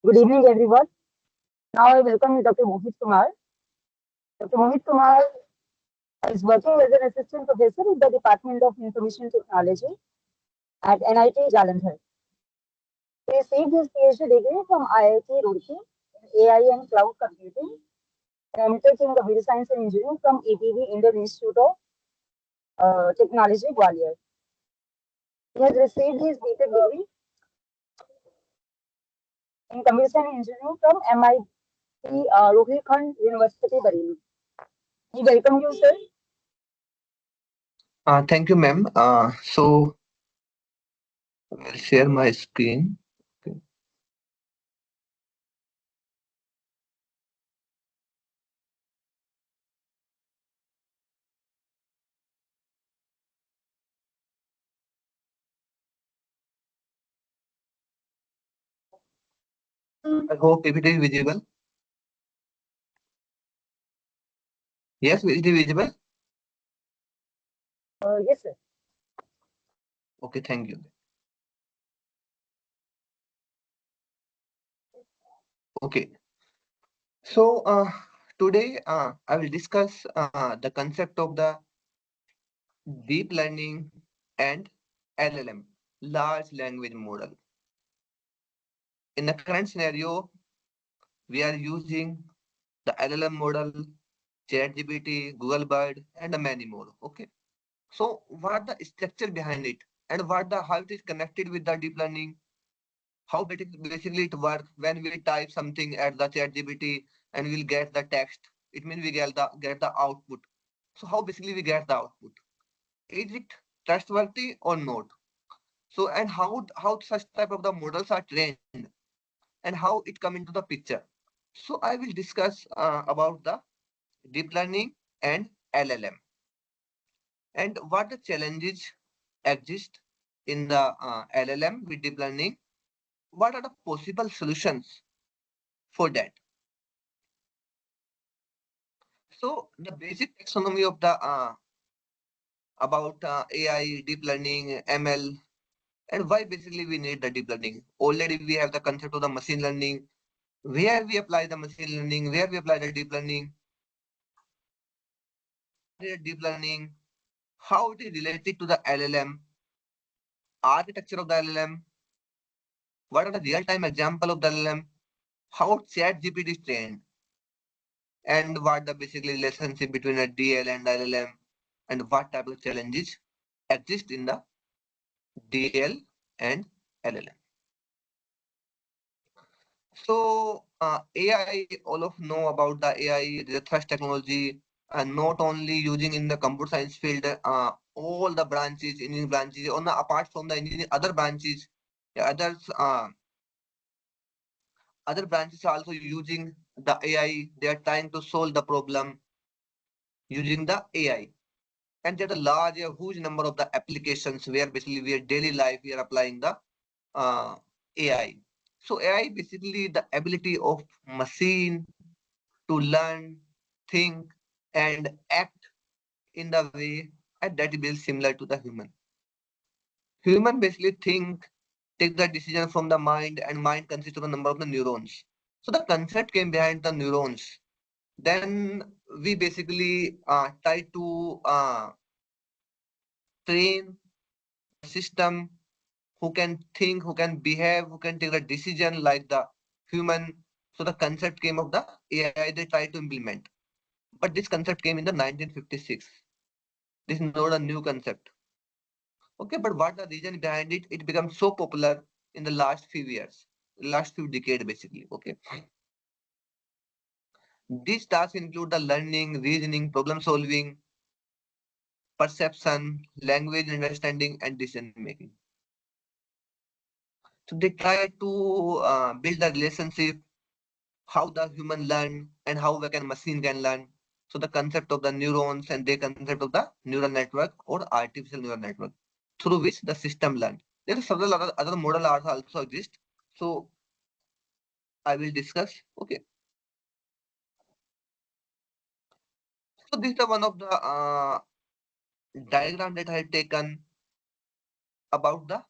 Good evening, everyone. Now I welcome Dr. Mohit Kumar. Dr. Mohit Kumar is working as an assistant professor in the Department of Information Technology at NIT Jalandhar. He received his PhD degree from IIT Roorkee in AI and Cloud Computing and MTech in Computer Science and Engineering from EPV Indian Institute of Technology, Gwalior. He has received his BTech degree in Computer Science and Engineering from MIT Rohilkhand University, Bareilly. We welcome you, sir. Thank you, ma'am. So I'll share my screen. Okay. I hope if it is visible. Yes, it is visible. Yes, sir. Okay, thank you. Okay. So today I will discuss the concept of the deep learning and LLM, large language model. In the current scenario, we are using the LLM model, ChatGPT, Google Bird, and many more. Okay. So what the structure behind it, and what the how it is connected with the deep learning, how basically it works when we type something at the ChatGPT and we'll get the text. It means we get the output. So how basically we get the output? Is it trustworthy or not? So and how such type of the models are trained and how it come into the picture. So I will discuss about the deep learning and LLM and what the challenges exist in the LLM with deep learning. What are the possible solutions for that? So the basic taxonomy of the about AI, deep learning, ML, and why basically we need the deep learning. Already we have the concept of the machine learning, where we apply the machine learning, where we apply the deep learning, deep learning, how it is related to the LLM, architecture of the LLM, what are the real-time example of the LLM, how ChatGPT is trained, and what the basically relationship between a DL and LLM, and what type of challenges exist in the DL and LLM. So AI, all of know about the AI research technology, and not only using in the computer science field, all the branches, engineering branches, on the, apart from the engineering, other branches, others, other branches are also using the AI. They are trying to solve the problem using the AI. And there are a large, a huge number of the applications where basically we are daily life, we are applying the AI. So AI basically the ability of machine to learn, think, and act in the way that is similar to the human. Human basically think, take the decision from the mind, and mind consists of a number of the neurons. So the concept came behind the neurons. Then we basically try to train system who can think, who can behave, who can take the decision like the human. So the concept came of the AI they tried to implement. But this concept came in the 1956. This is not a new concept. Okay, but what the reason behind it? It became so popular in the last few years, last few decades basically. Okay. These tasks include the learning, reasoning, problem solving, perception, language understanding, and decision making. So they try to build a relationship, how the human learn and how the machine can learn. So the concept of the neurons and the concept of the neural network or artificial neural network through which the system learn. There are several other model also exist. So I will discuss. Okay. So this is the one of the diagram that I had taken about the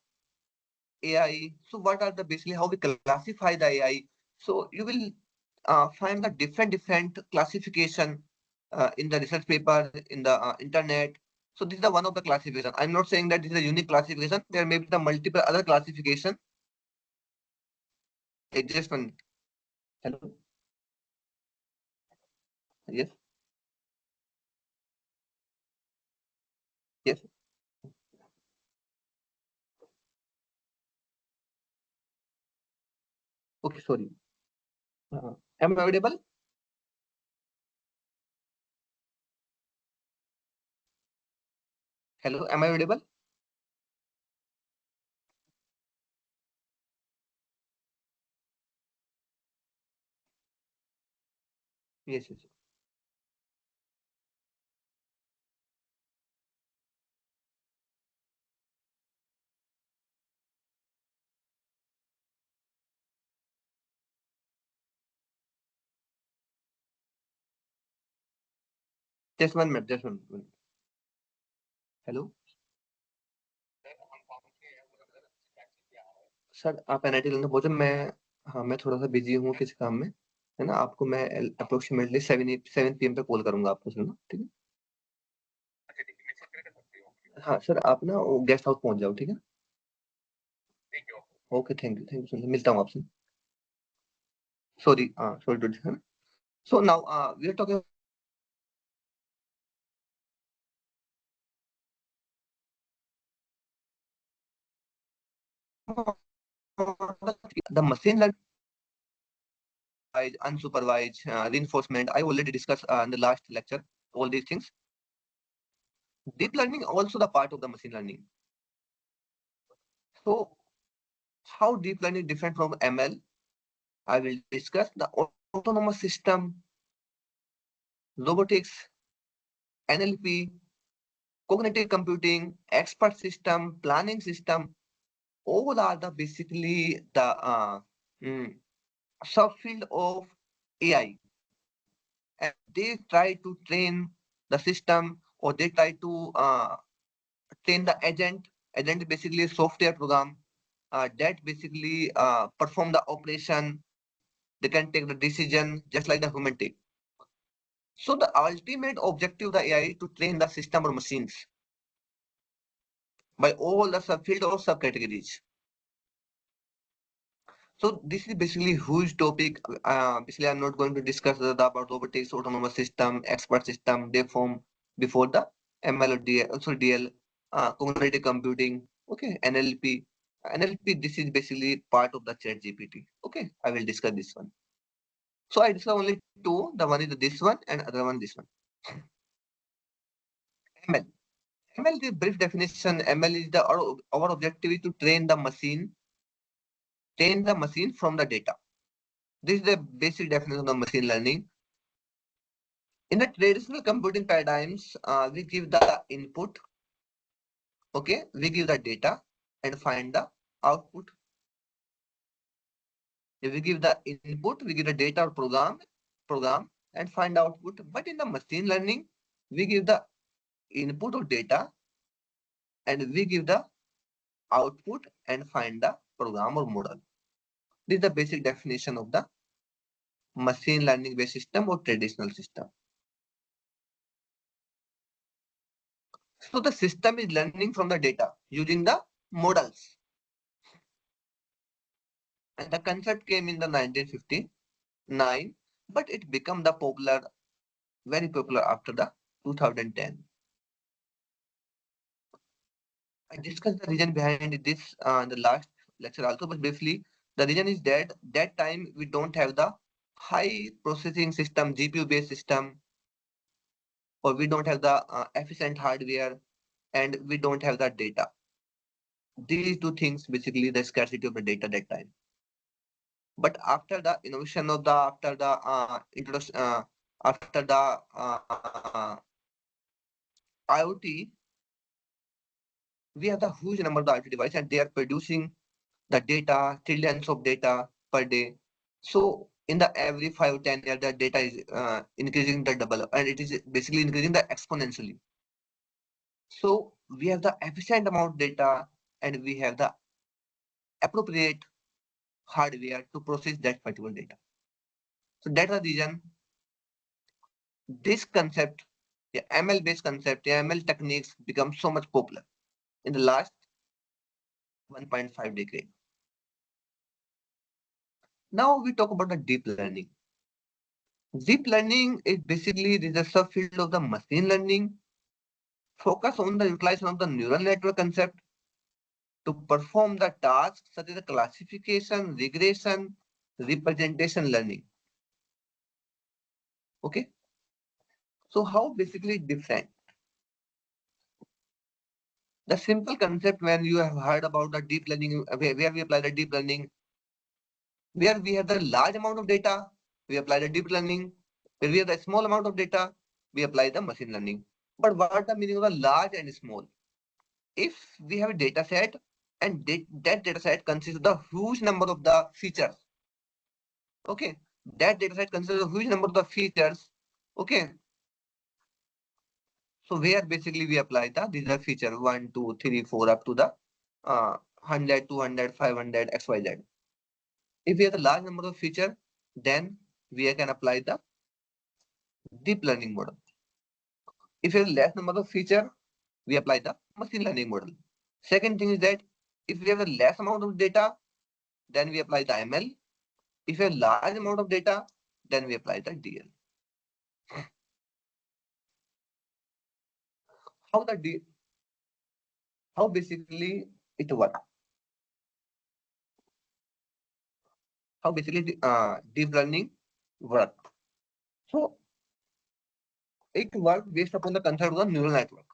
AI. So what are the basically how we classify the AI? So you will find the different classification in the research paper in the internet. So this is the one of the classification. I'm not saying that this is a unique classification. There may be the multiple other classification. Just one. Hello. Yes. Yes. Okay. Sorry. Am I audible? Hello. Am I audible? Yes. Yes. Just 1 minute. Just one. Hello. Sir आप NIT London पहुंचे मैं हाँ मैं थोड़ा सा busy हूँ किसी काम में है ना आपको मैं अप्रोक्सीमेटली 7 PM पे कॉल करूंगा आपको सर ना ठीक है हाँ सर आप ना गेस्ट हाउस पहुंच जाओ ठीक है ओके थैंक यू सर मिलता हूँ आपसे सॉरी टू है so now we are talking the machine learning unsupervised reinforcement I already discussed in the last lecture all these things deep learning also the part of the machine learning so how deep learning different from ml I will discuss the autonomous system robotics NLP cognitive computing expert system planning system all are the basically the mm, subfield of AI and they try to train the system or they try to train the agent. Agent is basically a software program that basically perform the operation. They can take the decision just like the human take. So the ultimate objective of the AI to train the system or machines by all the subfield or subcategories. So this is basically huge topic. Basically, I'm not going to discuss about robotics, autonomous system, expert system. They form before the ML or DL, also DL, cognitive computing. Okay, NLP. NLP. This is basically part of the Chat GPT. Okay, I will discuss this one. So I discuss only two. The one is this one, and other one this one. ML. ML. The brief definition. ML is the our objective is to train the machine from the data. This is the basic definition of machine learning. In the traditional computing paradigms, we give the input, okay, we give the data and find the output. If we give the input, we give the data or program and find the output. But in the machine learning, we give the input or data and we give the output and find the program or model. This is the basic definition of the machine learning based system or traditional system. So the system is learning from the data using the models. And the concept came in the 1959, but it became the very popular after the 2010. I discussed the reason behind this in the last lecture also, but briefly, the reason is that time we don't have the high processing system, GPU based system, or we don't have the efficient hardware, and we don't have the data. These two things basically the scarcity of the data that time. But after the innovation of the after the introduction after the IoT, we have the huge number of the IoT devices and they are producing the data, trillions of data per day. So in the every 5 or 10 years, the data is increasing the double, and it is basically increasing the exponentially. So we have the efficient amount of data, and we have the appropriate hardware to process that particular data. So that's the reason this concept, the ML based concept, the ML techniques become so much popular in the last 1.5 decade. Now we talk about the deep learning. Deep learning is basically the subfield of the machine learning, focus on the utilization of the neural network concept to perform the tasks such as classification, regression, representation learning. Okay. So how basically different? The simple concept when you have heard about the deep learning, where we apply the deep learning, where we have the large amount of data, we apply the deep learning. Where we have the small amount of data, we apply the machine learning. But what the meaning of the large and small? If we have a data set and that data set consists of the huge number of the features, okay, that data set consists of a huge number of the features, okay. So where basically we apply the these are feature 1, 2, 3, 4 up to the 100, 200, 500, XYZ. If we have a large number of feature, then we can apply the deep learning model. If you have less number of feature, we apply the machine learning model. Second thing is that if we have a less amount of data, then we apply the ML. If we have large amount of data, then we apply the DL. How the D, how basically it works? How basically deep learning work? So it works based upon the concept of the neural network.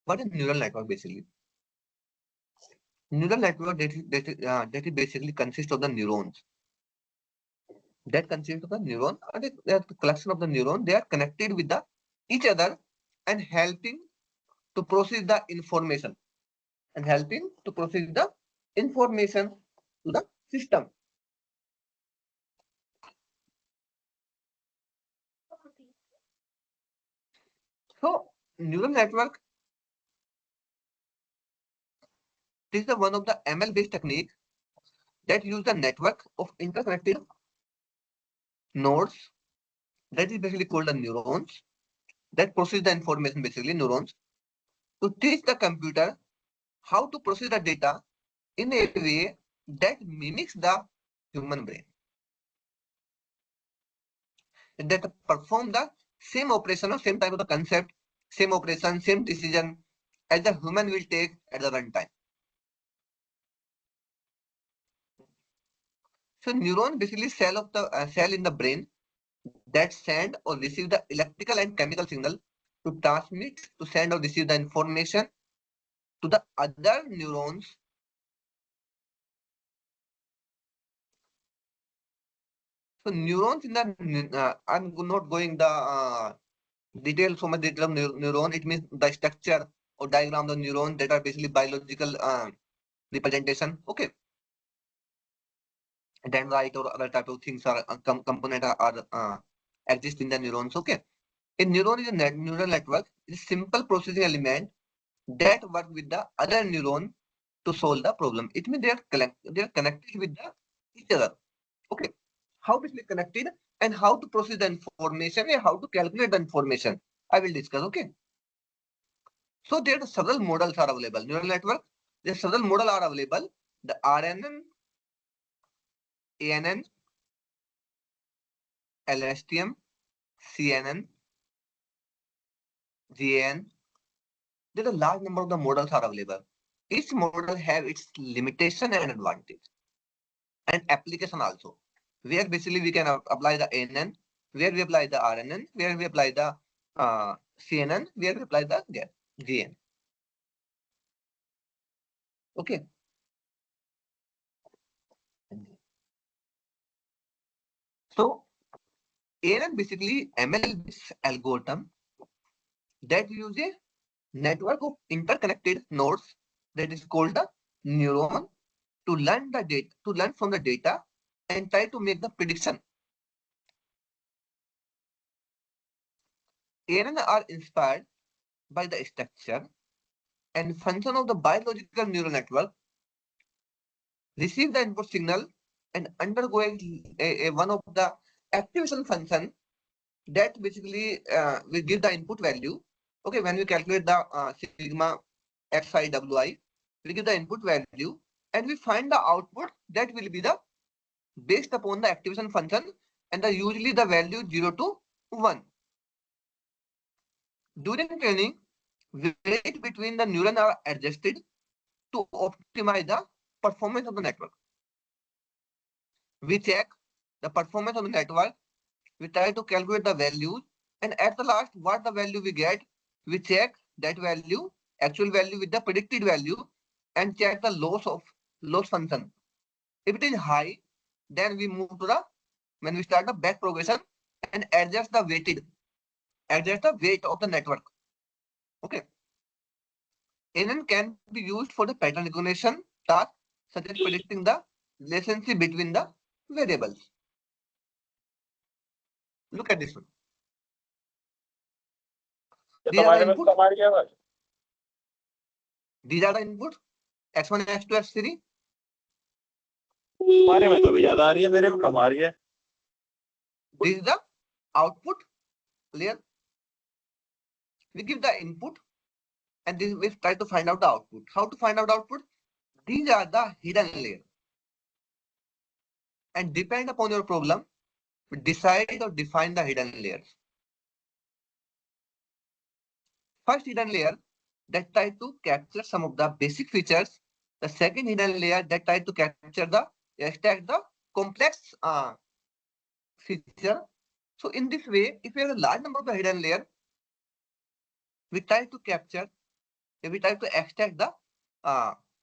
What is neural network basically? Neural network that is basically consists of the neurons. That consists of the neuron, or the collection of the neuron. They are connected with the each other and helping to process the information to the system. So neural network, this is the one of the ML based technique that use the network of interconnected nodes, that is basically called the neurons, that process the information, basically neurons, to teach the computer how to process the data in a way that mimics the human brain, that perform the same operation or same type of the concept, same operation, same decision as the human will take at the runtime. So neuron basically cell in the brain that send or receive the electrical and chemical signal to transmit, to send or receive the information to the other neurons. So neurons in the I'm not going the detail, so much detail of neuron. It means the structure, or diagram of the neurons that are basically biological representation. Okay, dendrite or other type of things are component are exist in the neurons. Okay, a neuron is a neural network. It's a simple processing element that work with the other neuron to solve the problem. It means they are connected with each other. Okay, how basically connected and how to process the information and how to calculate the information, I will discuss. Okay, so there are several models are available. Neural network, there are several models are available. The RNN, ANN, LSTM, CNN, GAN. There are a large number of the models are available. Each model have its limitation and advantage and application also. Where basically we can apply the ANN, where we apply the RNN, where we apply the CNN, where we apply the GN. Okay. So ANN basically ML-based algorithm that use a network of interconnected nodes that is called the neuron to learn the data, to learn from the data and try to make the prediction. ANN are inspired by the structure and function of the biological neural network, receive the input signal and undergoing one of the activation function that basically will give the input value. Okay, when we calculate the sigma xi wi, we give the input value and we find the output that will be the based upon the activation function and usually the value 0 to 1. During training, weight between the neurons are adjusted to optimize the performance of the network. We check the performance of the network, we try to calculate the values, and at the last, what the value we get, we check that value, actual value with the predicted value, and check the loss function. If it is high, then we move to when we start the back progression and adjust the weight of the network. Okay. ANN can be used for the pattern recognition task, such as predicting the relationship between the variables. Look at this one. These are the inputs. These are the inputs. X1, X2, X3. हमारे में तो भी ज्यादा आ रही है, मेरे को कम आ रही है. This is the output layer. We give the input and this we try to find out the output. How to find out output? These are the hidden layer. And depend upon your problem, we decide or define the hidden layers. First hidden layer that try to capture some of the basic features. The second hidden layer that try to capture the extract the complex feature. So in this way, if we have a large number of the hidden layer, we try to capture, we try to extract the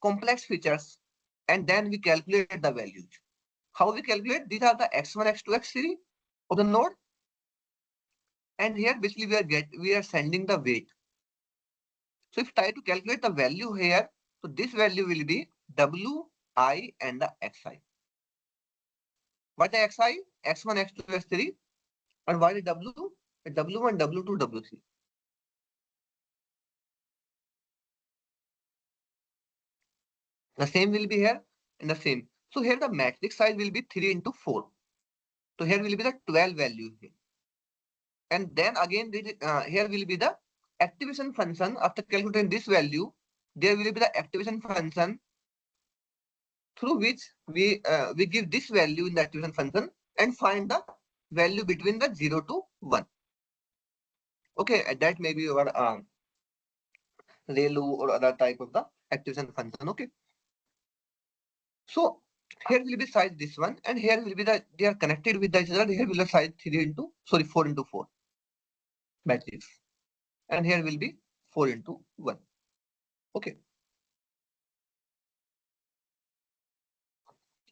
complex features, and then we calculate the values. How we calculate? These are the x1, x2, x3 of the node, and here basically we are sending the weight. So if you try to calculate the value here, so this value will be wi and the xi. What is xi? x1, x2, x3, and what is w? W1, w2, w3. The same will be here and the same. So here the matrix size will be 3 into 4. So here will be the 12 value here. And then again, here will be the activation function. After calculating this value, there will be the activation function through which we give this value in the activation function and find the value between the 0 to 1. Okay, that may be your ReLU or other type of the activation function. Okay. So here will be size this one, and here will be they are connected with each other. Here will be size 4 into 4 matrix, and here will be 4 into 1. Okay.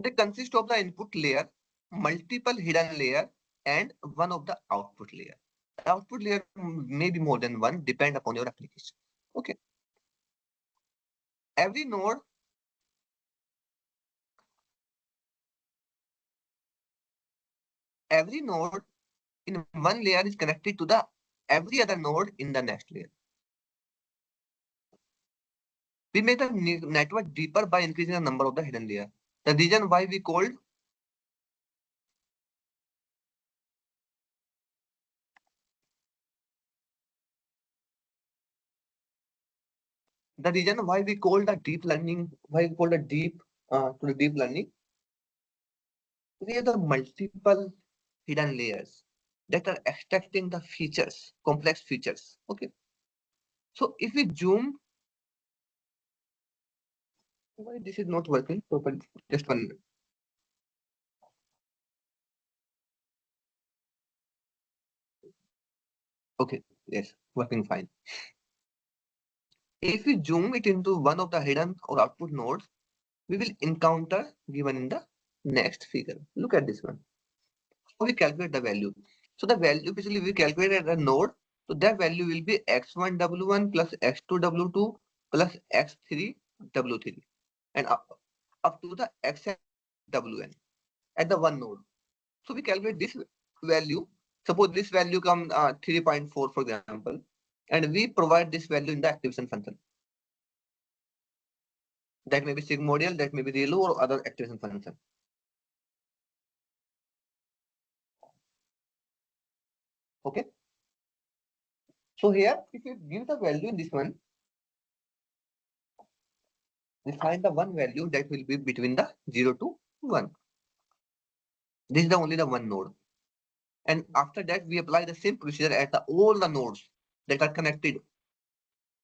They consist of the input layer, multiple hidden layer, and one of the output layer. The output layer may be more than one, depend upon your application. Okay. every node in one layer is connected to the every other node in the next layer. We make the network deeper by increasing the number of the hidden layer. The reason why we called the reason why we call the deep learning, why we call the deep to the deep learning, we have the multiple hidden layers that are extracting the features, complex features. Okay. So if we zoom, why this is not working properly? Just 1 minute. Okay, yes, working fine. If we zoom it into one of the hidden or output nodes, we will encounter given in the next figure. Look at this one. How we calculate the value. So the value basically we calculate at a node. So that value will be x1 w1 plus x2 w2 plus x3 w3 and up to the xn wn at the one node. So we calculate this value. Suppose this value comes 3.4 for example, and we provide this value in the activation function. That may be sigmoidal, that may be ReLU or other activation function. Okay. So here, if you give the value in this one, we find the one value that will be between the 0 to 1. This is the only the one node. And after that, we apply the same procedure at all the nodes that are connected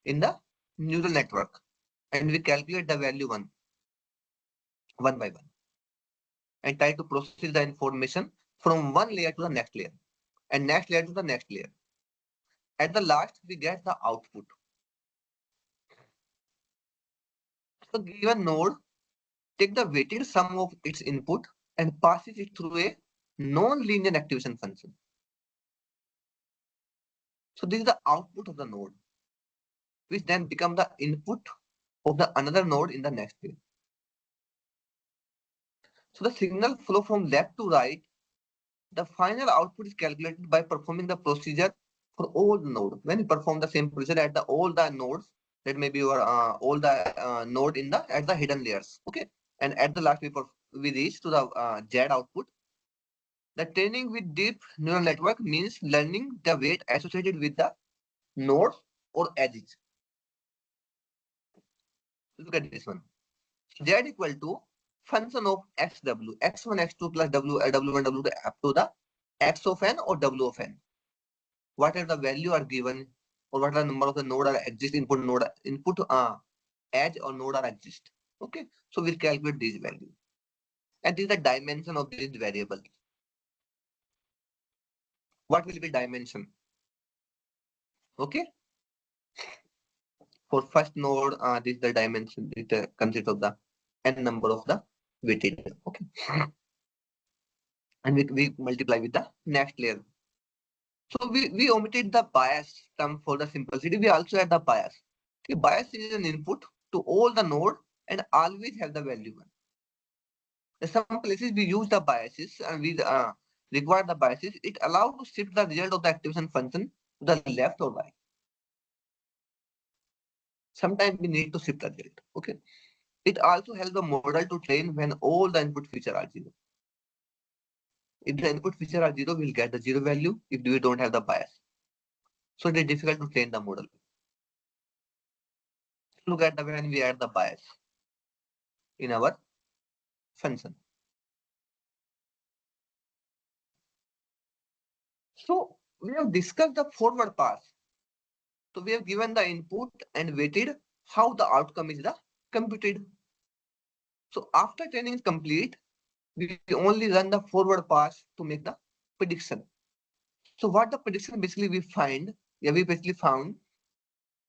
in the neural network. And we calculate the value one by one. And try to process the information from one layer to the next layer. And next layer to the next layer. At the last, we get the output. So given node, take the weighted sum of its input and passes it through a non-linear activation function. So this is the output of the node, which then become the input of the another node in the next layer. So the signal flow from left to right. The final output is calculated by performing the procedure for all the nodes. When you perform the same procedure at all the nodes, that may be your all the node in the at the hidden layers. Okay, and at the last we reach to the Z output. The training with deep neural network means learning the weight associated with the nodes or edges. Look at this one. Z equal to function of xw, x1, x2 plus w1, w2 up to the x of n or w of n. Whatever the value are given or what are the number of the node are exist, input edge or node are exist. Okay, so we'll calculate these values. And this is the dimension of this variable. What will be dimension? Okay. For first node, this is the dimension. It consists of the n number of the weighted. Okay. And we multiply with the next layer. So we omitted the bias term for the simplicity. We also add the bias. Okay, bias is an input to all the node and always have the value 1. In some places we use the biases and we require the biases. It allows to shift the result of the activation function to the left or right. Sometimes we need to shift the result. Okay. It also helps the model to train when all the input features are 0. If the input features are 0, we'll get the 0 value if we don't have the bias. So it is difficult to train the model. Look at the when we add the bias in our function. So we have discussed the forward pass. So we have given the input and waited how the outcome is the computed. So after training is complete, we only run the forward pass to make the prediction. So what the prediction basically we find, we basically found,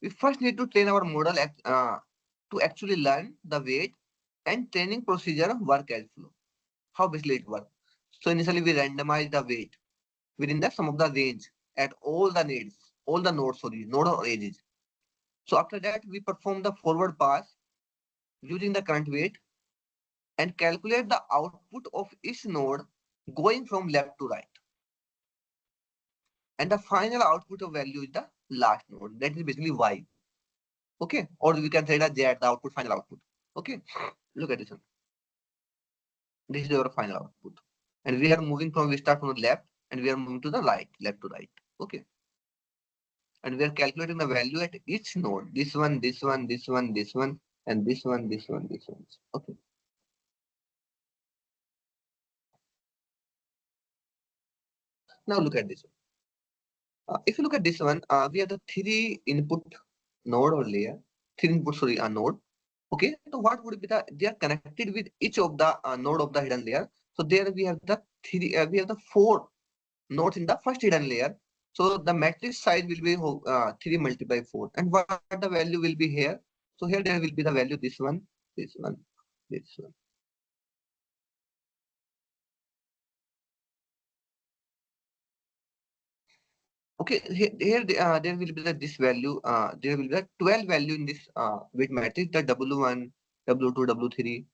we first need to train our model to actually learn the weight and training procedure work as flow. How basically it works. So initially we randomize the weight within the sum of the range at all the nodes, node or edges. So after that we perform the forward pass using the current weight and calculate the output of each node going from left to right. And the final output of value is the last node. That is basically Y. Okay. Or we can say that Z, the output, final output. Okay. Look at this one. This is our final output. And we are moving from, we start from the left and we are moving to the right, left to right. Okay. And we are calculating the value at each node. This one, this one, this one, this one, and this one, this one, this one. Okay. Now look at this one. If you look at this one, we have the three input node or layer, three input, sorry, a node. Okay, so what would be they are connected with each of the node of the hidden layer. So there we have the three, we have the four nodes in the first hidden layer. So the matrix size will be 3 multiplied by 4. And what the value will be here? So here there will be the value this one, this one, this one. Okay, here there will be this value. There will be the 12 value in this weight matrix. The W1, W2, W3,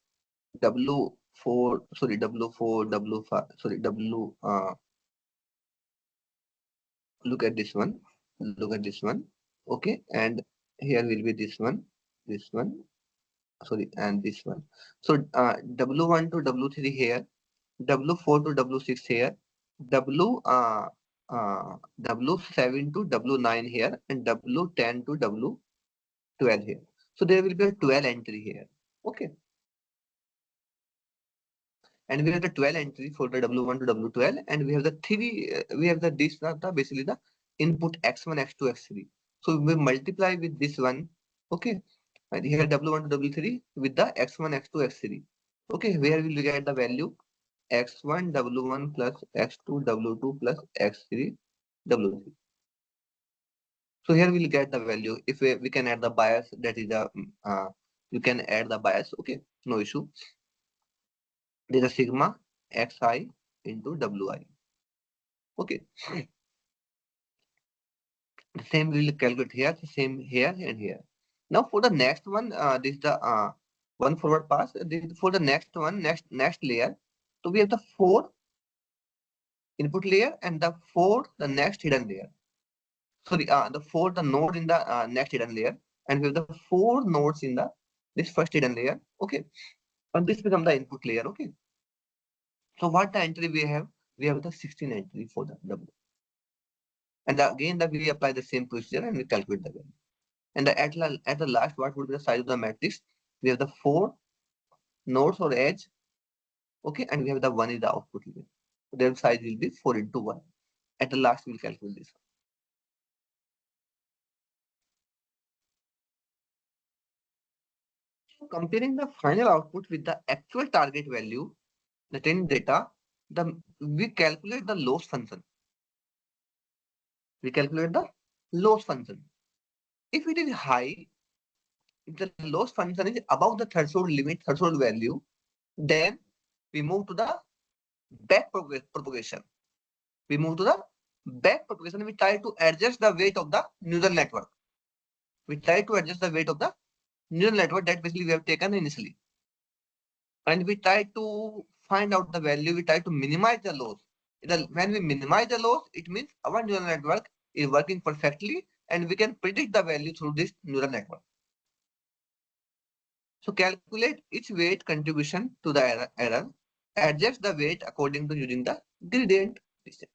W4, sorry, W4, W5, sorry, W. Look at this one. Look at this one. Okay, and here will be this one, sorry, and this one. So W1 to W3 here, W4 to W6 here, W7 to W9 here, and W10 to W12 here. So there will be a 12 entry here. Okay. And we have the 12 entry for the W1 to W12, and we have the three, we have the basically the input X1, X2, X3. So we multiply with this one. Okay. And here W1 to W3 with the X1, X2, X3. Okay, where will we get the value? X1 W1 plus X2 W2 plus X3 W3. So here we'll get the value. If we can add the bias, that is the you can add the bias. Okay, no issue. There's a sigma xi into wi. Okay, the same we will calculate here, the same here and here. Now for the next one, this is the one forward pass. This is for the next one, next layer. So we have the 4 input layer and the next hidden layer. Sorry, the node in the next hidden layer, and we have the 4 nodes in the this first hidden layer. Okay, and this become the input layer. Okay, so what the entry we have? We have the 16 entry for the W, and again that we apply the same procedure and we calculate the value. And at the last, what would be the size of the matrix? We have the 4 nodes or edge. Okay, and we have the 1 is the output layer. So their size will be 4 into 1. At the last, we'll calculate this. So comparing the final output with the actual target value, the training data, we calculate the loss function. We calculate the loss function. If it is high, if the loss function is above the threshold limit, threshold value, then we move to the back propagation. We move to the back propagation. We try to adjust the weight of the neural network. We try to adjust the weight of the neural network that basically we have taken initially. And we try to find out the value. We try to minimize the loss. When we minimize the loss, it means our neural network is working perfectly and we can predict the value through this neural network. So calculate each weight contribution to the error, adjust the weight according to using the gradient descent.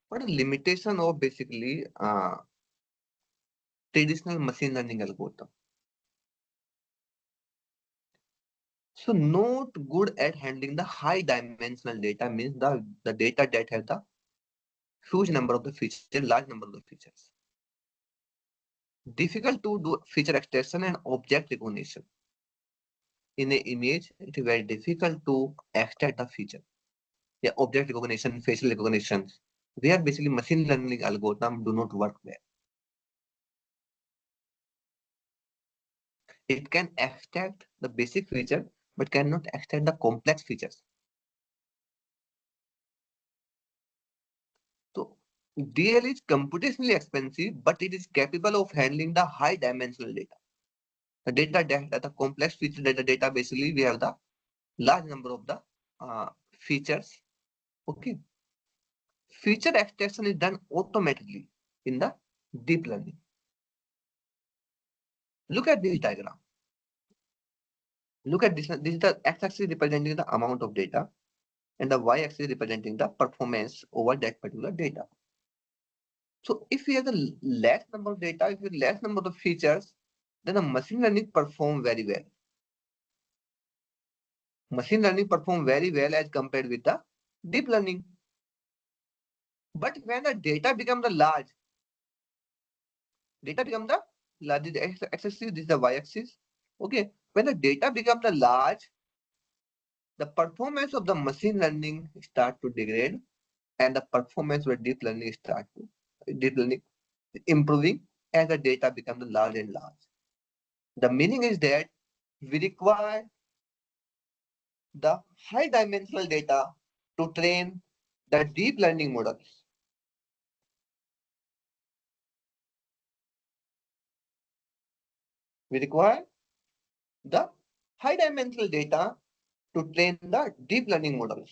What a limitation of basically traditional machine learning algorithm. So not good at handling the high dimensional data means the data that has the huge number of the features, large number of the features. Difficult to do feature extraction and object recognition. In an image, it is very difficult to extract the feature. Yeah, object recognition, facial recognition, where basically machine learning algorithm do not work well. It can extract the basic feature, but cannot extract the complex features. So DL is computationally expensive, but it is capable of handling the high dimensional data. The data, the complex feature data, basically we have the large number of the features. Okay. Feature extraction is done automatically in the deep learning. Look at this diagram. Look at this. This is the x-axis representing the amount of data, and the y-axis representing the performance over that particular data. So if we have the less number of data, if we have less number of features, then the machine learning perform very well. Machine learning perform very well as compared with the deep learning. But when the data becomes the large, this is the x-axis, this is the y-axis. Okay, when the data becomes the large, the performance of the machine learning start to degrade, and the performance of deep learning improving as the data becomes large and large. The meaning is that we require the high dimensional data to train the deep learning models. We require the high dimensional data to train the deep learning models.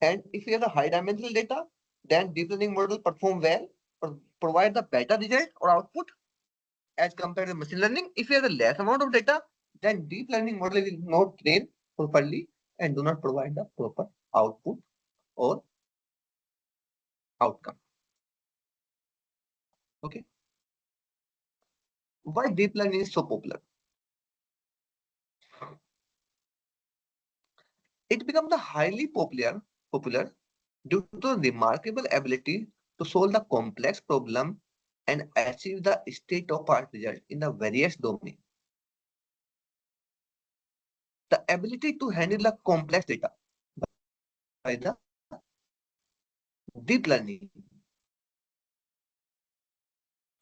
And if we have the high dimensional data, then deep learning model perform well, provide the better result or output as compared to machine learning. If you have a less amount of data, then deep learning model will not train properly and do not provide the proper output or outcome. Okay. Why deep learning is so popular? It becomes the highly popular due to the remarkable ability to solve the complex problem and achieve the state-of-art result in the various domains. The ability to handle the complex data by the deep learning.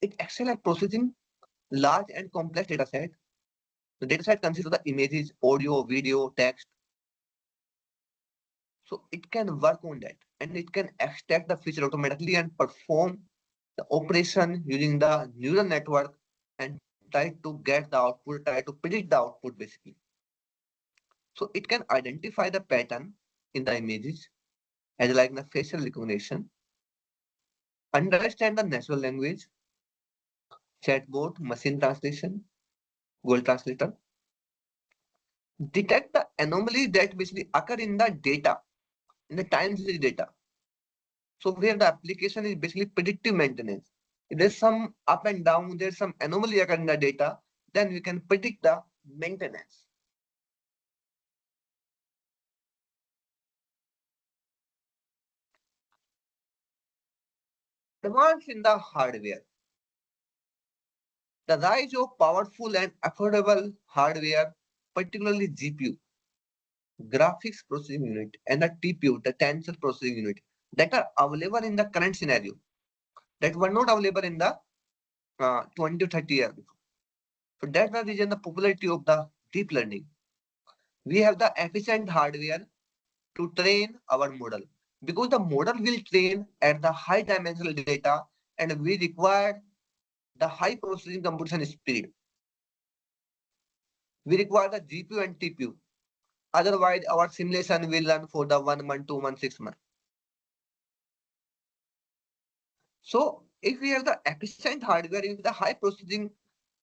It excels at processing large and complex data set. The data set consists of the images, audio, video, text. So it can work on that, and it can extract the feature automatically and perform the operation using the neural network and try to get the output, try to predict the output basically. So it can identify the pattern in the images as like the facial recognition, understand the natural language, chatbot, machine translation, Google Translator, detect the anomaly that basically occur in the data, in the time series data. So where the application is basically predictive maintenance. If there's some up and down, there's some anomaly occur in the data, then we can predict the maintenance. Advance in the hardware. The rise of powerful and affordable hardware, particularly GPU, graphics processing unit, and the TPU, the tensor processing unit, that are available in the current scenario, that were not available in the 20 to 30 years before. So that's the reason the popularity of the deep learning. We have the efficient hardware to train our model, because the model will train at the high dimensional data, and we require the high processing computation speed. We require the GPU and TPU. Otherwise, our simulation will run for the 1 month, 2 months, 6 months. So if we have the efficient hardware with the high processing,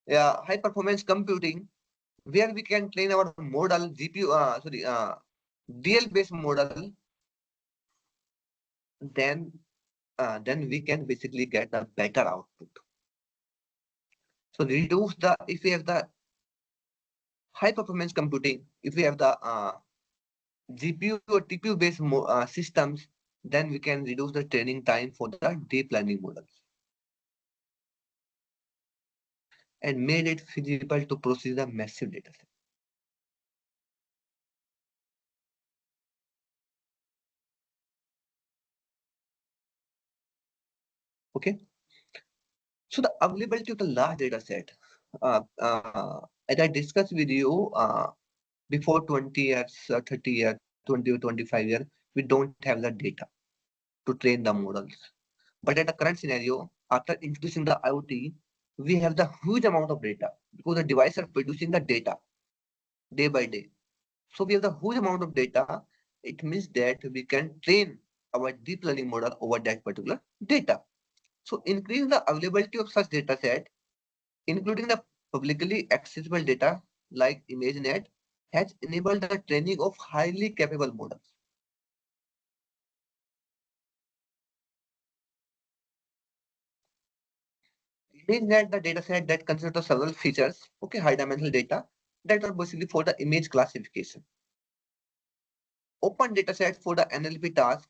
high performance computing, where we can train our model DL based model, then we can basically get a better output. So reduce the, if we have the high performance computing, if we have the GPU or TPU based systems, then we can reduce the training time for the deep learning models and made it feasible to process the massive data set. Okay. So the availability of the large data set, as I discussed with you, before 20 years, 30 years, 20 or 25 years, we don't have the data to train the models. But at the current scenario, after introducing the IoT, we have the huge amount of data because the devices are producing the data day by day. So we have the huge amount of data. It means that we can train our deep learning model over that particular data. So increasing the availability of such data set, including the publicly accessible data like ImageNet, has enabled the training of highly capable models. ImageNet, the data set that consists of several features, okay, high dimensional data that are basically for the image classification. Open data set for the NLP task,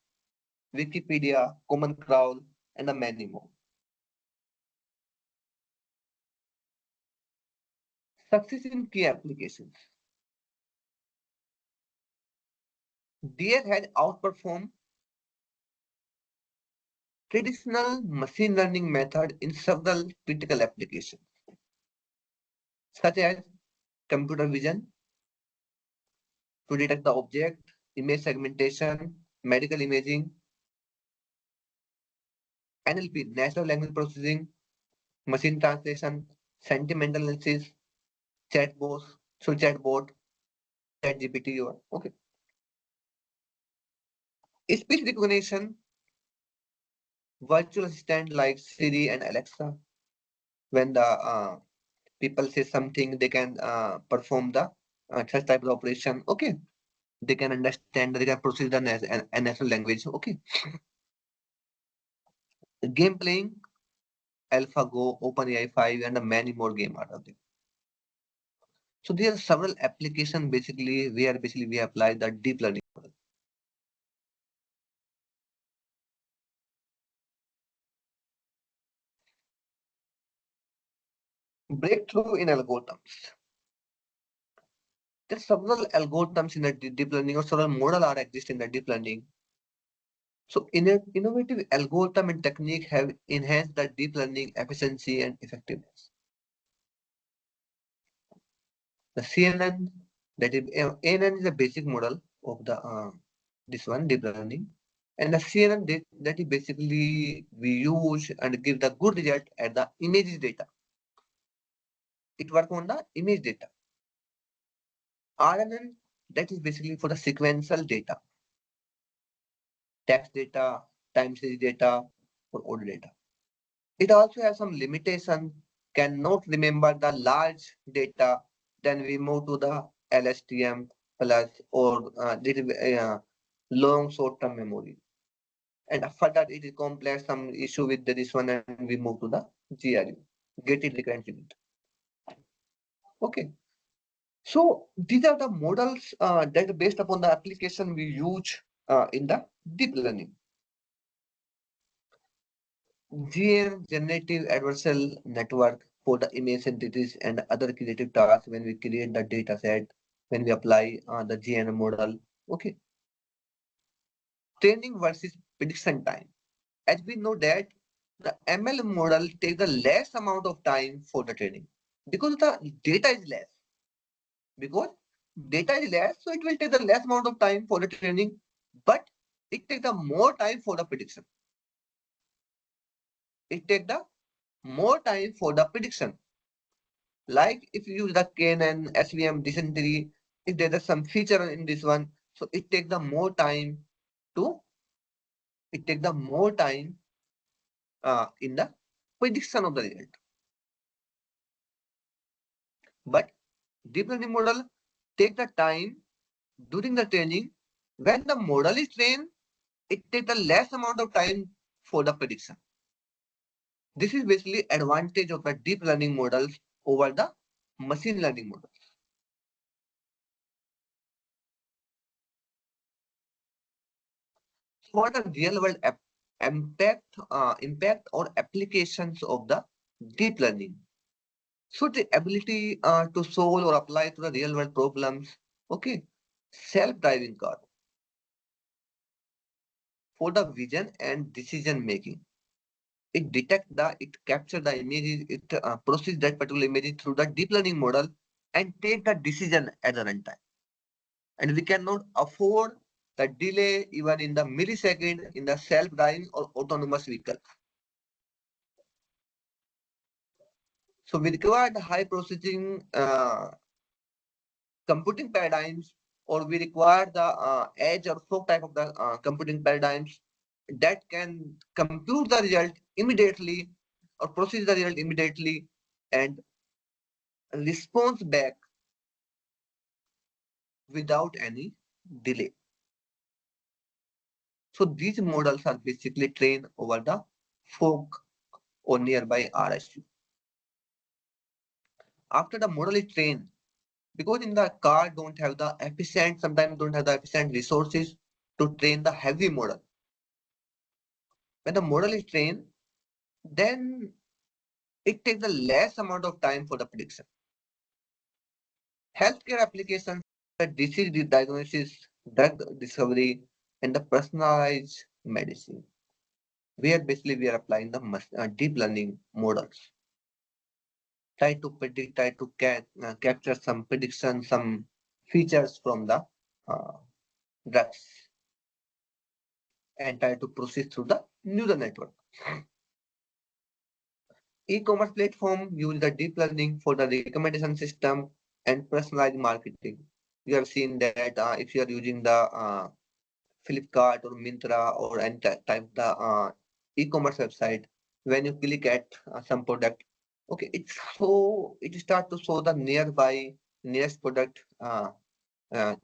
Wikipedia, Common Crawl, and the many more. Success in key applications. DL has outperformed traditional machine learning method in several critical applications, such as computer vision to detect the object, image segmentation, medical imaging, NLP, natural language processing, machine translation, sentimental analysis, chatbots, so chatbot, ChatGPT, or okay. Speech recognition, virtual assistant like Siri and Alexa. When the people say something, they can perform the such type of operation. Okay, they can understand, they can proceed the natural language. Okay, game playing, AlphaGo, OpenAI 5, and many more game are there. So there are several applications basically where basically we apply the deep learning model. Breakthrough in algorithms. There are several algorithms in the deep learning, or several model are exist in the deep learning. So innovative algorithm and technique have enhanced the deep learning efficiency and effectiveness. The CNN, that is ANN, is a basic model of the this one deep learning, and the CNN that is basically we use and give the good result at the images data. It work on the image data. RNN, that is basically for the sequential data, text data, time series data, or order data. It also has some limitation, cannot remember the large data. Then we move to the LSTM plus or long short-term memory. And after that, it is complex, some issue with this one, and we move to the GRU, get it recurrent unit. Okay. So these are the models that are based upon the application we use in the deep learning. GN, generative adversarial network, for the image synthesis and other creative tasks when we create the data set, when we apply the GN model. Okay. Training versus prediction time. As we know that the ML model takes the less amount of time for the training because the data is less. Because data is less, so it will take the less amount of time for the training, but it takes the more time for the prediction. It takes the more time for the prediction. Like if you use the KNN, SVM, dysentery, if there is some feature in this one, so it takes the more time to, it takes the more time in the prediction of the result. But deep learning model take the time during the training. When the model is trained, it takes the less amount of time for the prediction. This is basically advantage of the deep learning models over the machine learning models. What are real world impact or applications of the deep learning? So the ability to solve or apply to the real world problems. Okay, self-driving car for the vision and decision making. It capture the images, it process that particular image through the deep learning model and take the decision at the runtime. And we cannot afford the delay even in the millisecond in the self-driving or autonomous vehicle. So we require the high processing computing paradigms, or we require the edge or fork type of the computing paradigms that can compute the result immediately or process the result immediately and response back without any delay. So these models are basically trained over the fork or nearby RSU. After the model is trained, because in the car don't have the efficient, sometimes don't have the efficient resources to train the heavy model. When the model is trained, then it takes a less amount of time for the prediction. Healthcare applications, the disease diagnosis, drug discovery, and the personalized medicine, where basically we are applying the deep learning models. Try to predict, try to capture some prediction, some features from the uh, drugs, and try to proceed through the neural network. E-commerce platform use the deep learning for the recommendation system and personalized marketing. You have seen that if you are using the Flipkart or Myntra or any type of the e-commerce website, when you click at some product, okay, it start to show the nearest product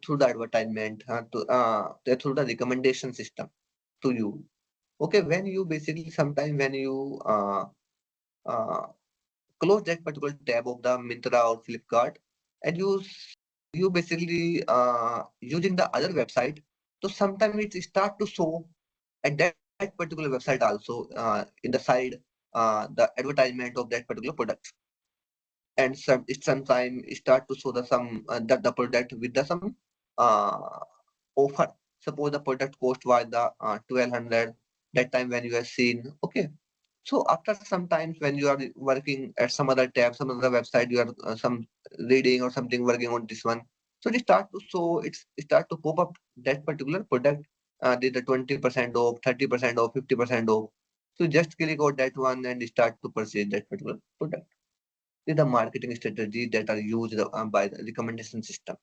through the advertisement through the recommendation system to you. Okay, when you basically sometime when you uh, close that particular tab of the Myntra or Flipkart, and you basically using the other website. So sometimes it start to show at that particular website also in the side the advertisement of that particular product, and it sometimes start to show the some that the product with the some uh, offer. Suppose the product cost was the 1200 that time when you have seen. Okay, so after some times when you are working at some other tab, some other website, you are some reading or something working on this one. So it start to show, it start to pop up that particular product. Did the 20% off, 30% off, 50% off. So just click on that one and start to purchase that particular product. These are the marketing strategy that are used by the recommendation system.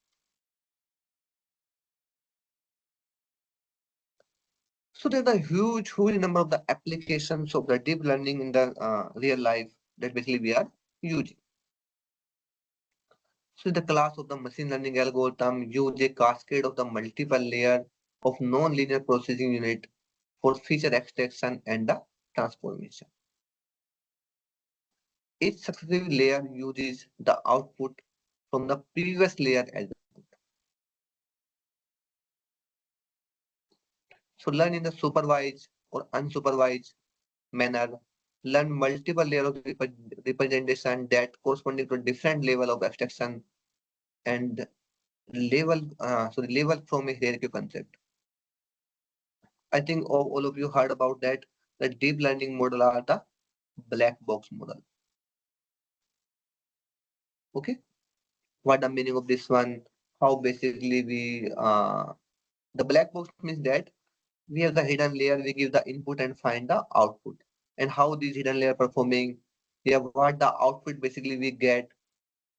So there's a huge number of the applications of the deep learning in the real life that basically we are using. So the class of the machine learning algorithm use a cascade of the multiple layer of non-linear processing unit for feature extraction and the transformation. Each successive layer uses the output from the previous layer as well. So learn in the supervised or unsupervised manner, learn multiple layer of representation that corresponding to different level of abstraction and level from a hierarchy concept. I think all of you heard about that. The deep learning model are the black box model. Okay, what the meaning of this one? How basically we the black box means that we have the hidden layer. We give the input and find the output, and how these hidden layer performing. Yeah, what the output basically we get.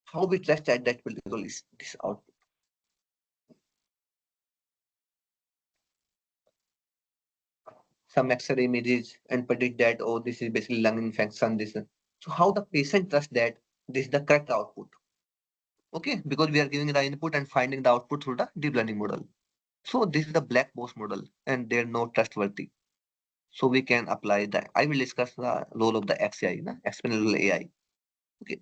How we trust that particular is this output. Some X-ray images and predict that, oh, this is basically lung infection. This. So how the patient trusts that this is the correct output. Okay, because we are giving the input and finding the output through the deep learning model. So this is the black box model and they're not trustworthy. So we can apply that. I will discuss the role of the XAI, explainable AI. Okay.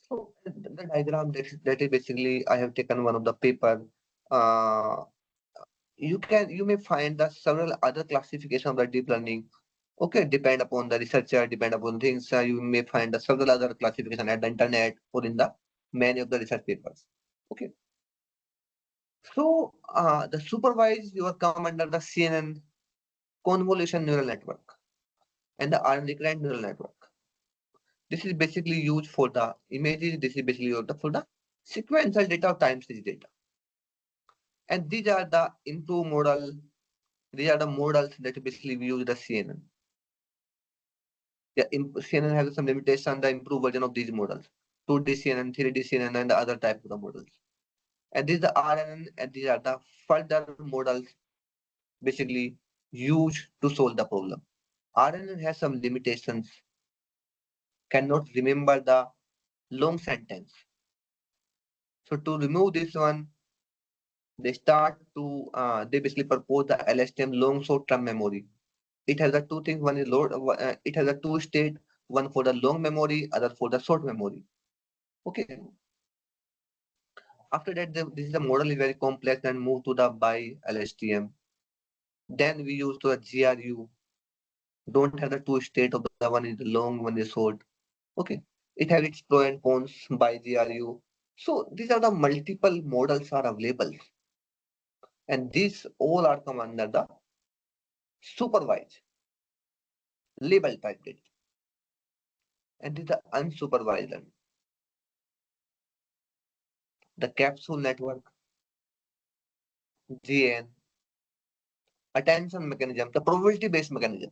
So the diagram that is basically I have taken one of the paper. Uh, you may find the several other classification of the deep learning. Okay, depend upon the researcher, depend upon things. You may find the several other classification at the internet or in the many of the research papers. Okay. So the supervised you will come under the CNN convolution neural network and the recurrent neural network. This is basically used for the images. This is basically used for the sequential data or time series data. And these are the improved model. These are the models that basically we use the CNN. Yeah, CNN has some limitation, the improved version of these models, 2D CNN, 3D CNN, and the other type of the models. And these are the RNN, and these are the further models basically used to solve the problem. RNN has some limitations, cannot remember the long sentence. So to remove this one, they basically propose the LSTM long short term memory. It has the two things. One is it has a two state, one for the long memory, other for the short memory. Okay. After that, this is the model is very complex and move to the by LSTM. Then we use the GRU. Don't have the two state of the one is long, one is short. Okay. It has its pro and cons by GRU. So these are the multiple models are available. And these all are come under the supervised label type data. And this is the unsupervised learning. The capsule network, GN, attention mechanism, the probability based mechanism.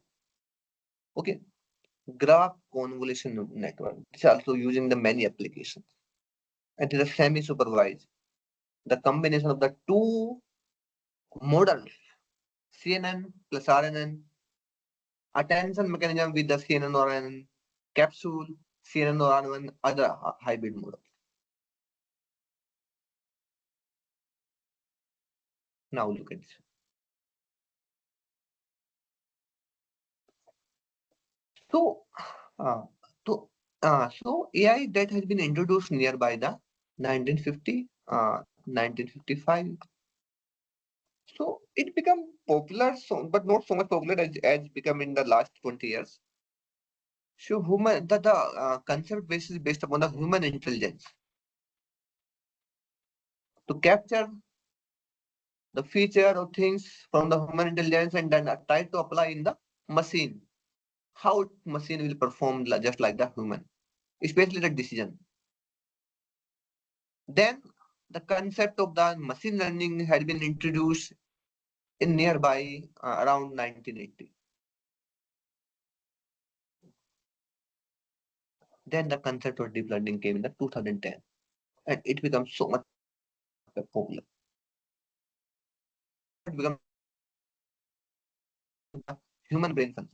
Okay. Graph convolution network. It's also using the many applications. And it is a semi-supervised. The combination of the two models, CNN plus RNN, attention mechanism with the CNN or RNN, capsule, CNN or RNN, other hybrid models. Now look at this. So, so AI that has been introduced nearby the 1950, 1955. So it become popular, but not so much popular as become in the last 20 years. So the concept is based upon the human intelligence to capture the feature of things from the human intelligence and then try to apply in the machine. How machine will perform just like the human, especially the decision. Then the concept of the machine learning had been introduced in nearby around 1980. Then the concept of deep learning came in the 2010, and it becomes so much popular. It becomes the human brain function.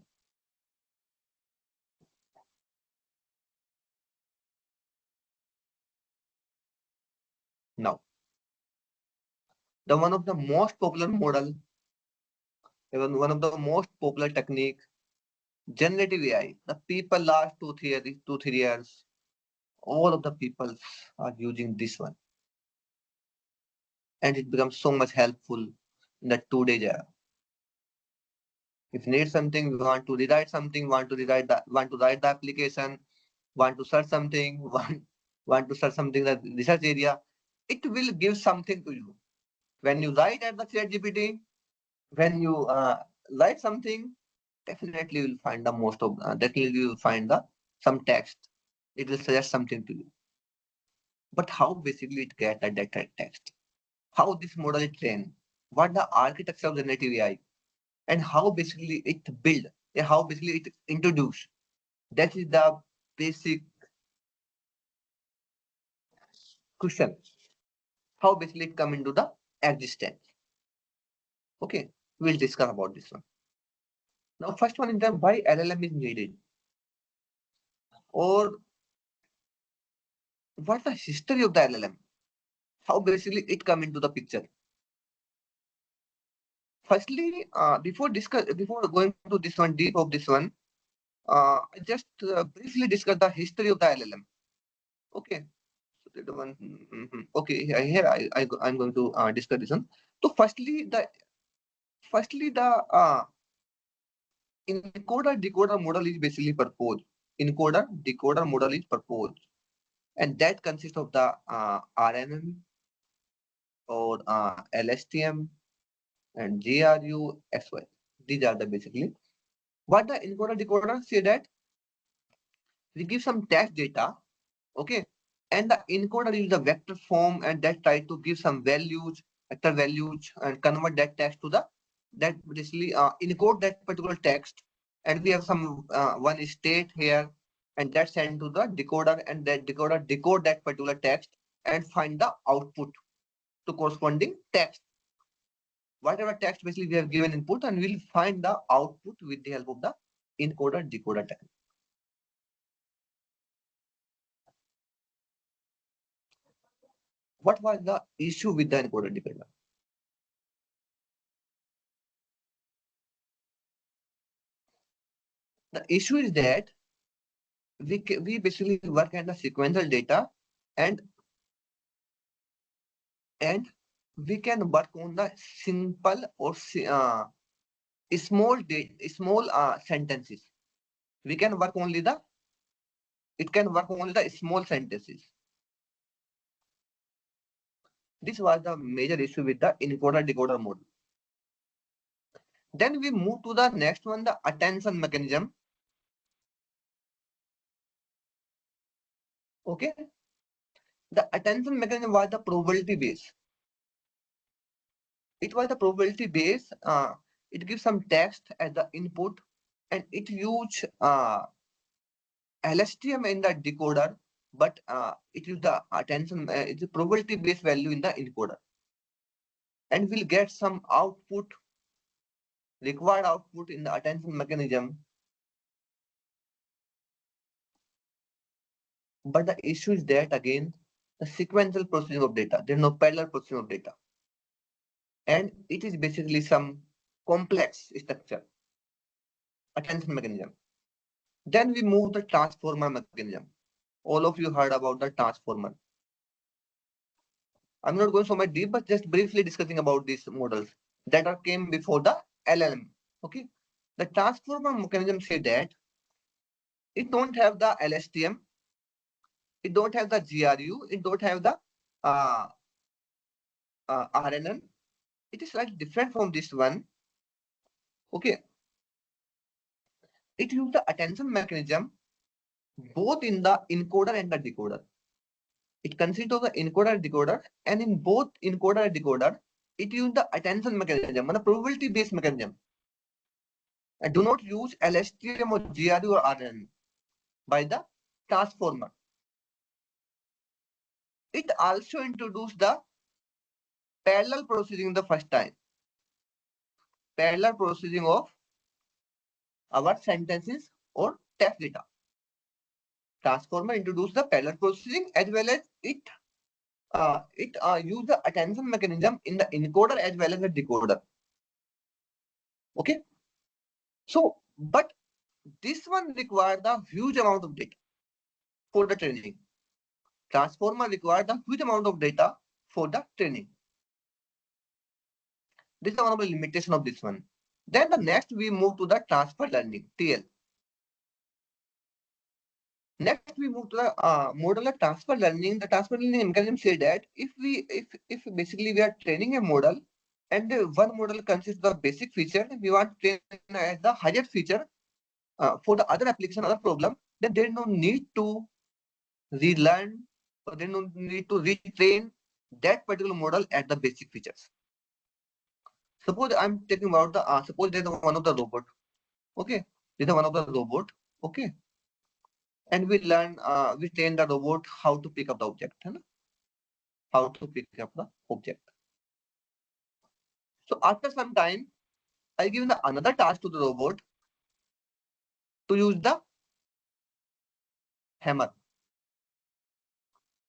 Now, the one of the most popular model, even one of the most popular technique, generative AI. The people last 2 3 years, all of the people are using this one, and it becomes so much helpful in the today's era. If you need something, we want to rewrite something, want to write the application, want to search something, want to search something in the research area, it will give something to you. When you write at the chat GPT, when you write something, definitely you will find the definitely you will find the some text. It will suggest something to you. But how basically it get that text? How this model is trained? What the architecture of generative AI? And how basically it build? How basically it introduce? That is the basic question. How basically it come into the existence? Okay, we'll discuss about this one. Now, first one in terms why LLM is needed, or what's the history of the LLM? How basically it come into the picture? Firstly, before going to this one deep of this one, I just briefly discuss the history of the LLM. Okay, so the one. Okay, here I'm going to discuss this one. So firstly the encoder decoder model is basically proposed. Encoder decoder model is proposed, and that consists of the RNN or LSTM and GRU XY. These are the basically what the encoder decoder say that we give some text data, okay, and the encoder use the vector form and that try to give some values, vector values, and convert that text to the that basically encode that particular text and we have some one state here, and that's sent to the decoder, and that decoder decode that particular text and find the output to corresponding text. Whatever text basically we have given input, and we'll find the output with the help of the encoder decoder technique. What was the issue with the encoder decoder? The issue is that we basically work at the sequential data, and we can work on the simple or small sentences. We can work only the it can work only the small sentences. This was the major issue with the encoder decoder model. Then we move to the next one, the attention mechanism. Okay, the attention mechanism was the probability base. It was the probability base. It gives some text as the input, and it use LSTM in the decoder, but it is the attention. It's a probability based value in the encoder, and we'll get some output, required output in the attention mechanism. But the issue is that again, the sequential processing of data. There's no parallel processing of data, and it is basically some complex structure, attention mechanism. Then we move the transformer mechanism. All of you heard about the transformer. I'm not going so much deep, but just briefly discussing about these models that are came before the LLM. Okay, the transformer mechanism say that it don't have the LSTM, it don't have the GRU, it don't have the uh, RNN. It is slightly different from this one. Okay, it uses the attention mechanism both in the encoder and the decoder. It consists of the encoder and decoder, and in both encoder and decoder, it uses the attention mechanism, the probability based mechanism. And do not use LSTM or GRU or RNN by the transformer. It also introduced the parallel processing the first time. Parallel processing of our sentences or text data. Transformer introduced the parallel processing as well as it use the attention mechanism in the encoder as well as the decoder. Okay. So, but this one required the huge amount of data for the training. Transformer required the huge amount of data for the training. This is one of the limitation of this one. Then the next we move to the transfer learning, TL. Next we move to the model of transfer learning. The transfer learning mechanism say that if basically we are training a model and one model consists of the basic feature, we want to train as the higher feature for the other application, other problem, then there is no need to relearn or there is no need to retrain that particular model at the basic features. Suppose I'm talking about the suppose there's one of the robot. Okay, there's one of the robot. Okay, and we train the robot how to pick up the object, how to pick up the object. So after some time, I give another task to the robot to use the hammer.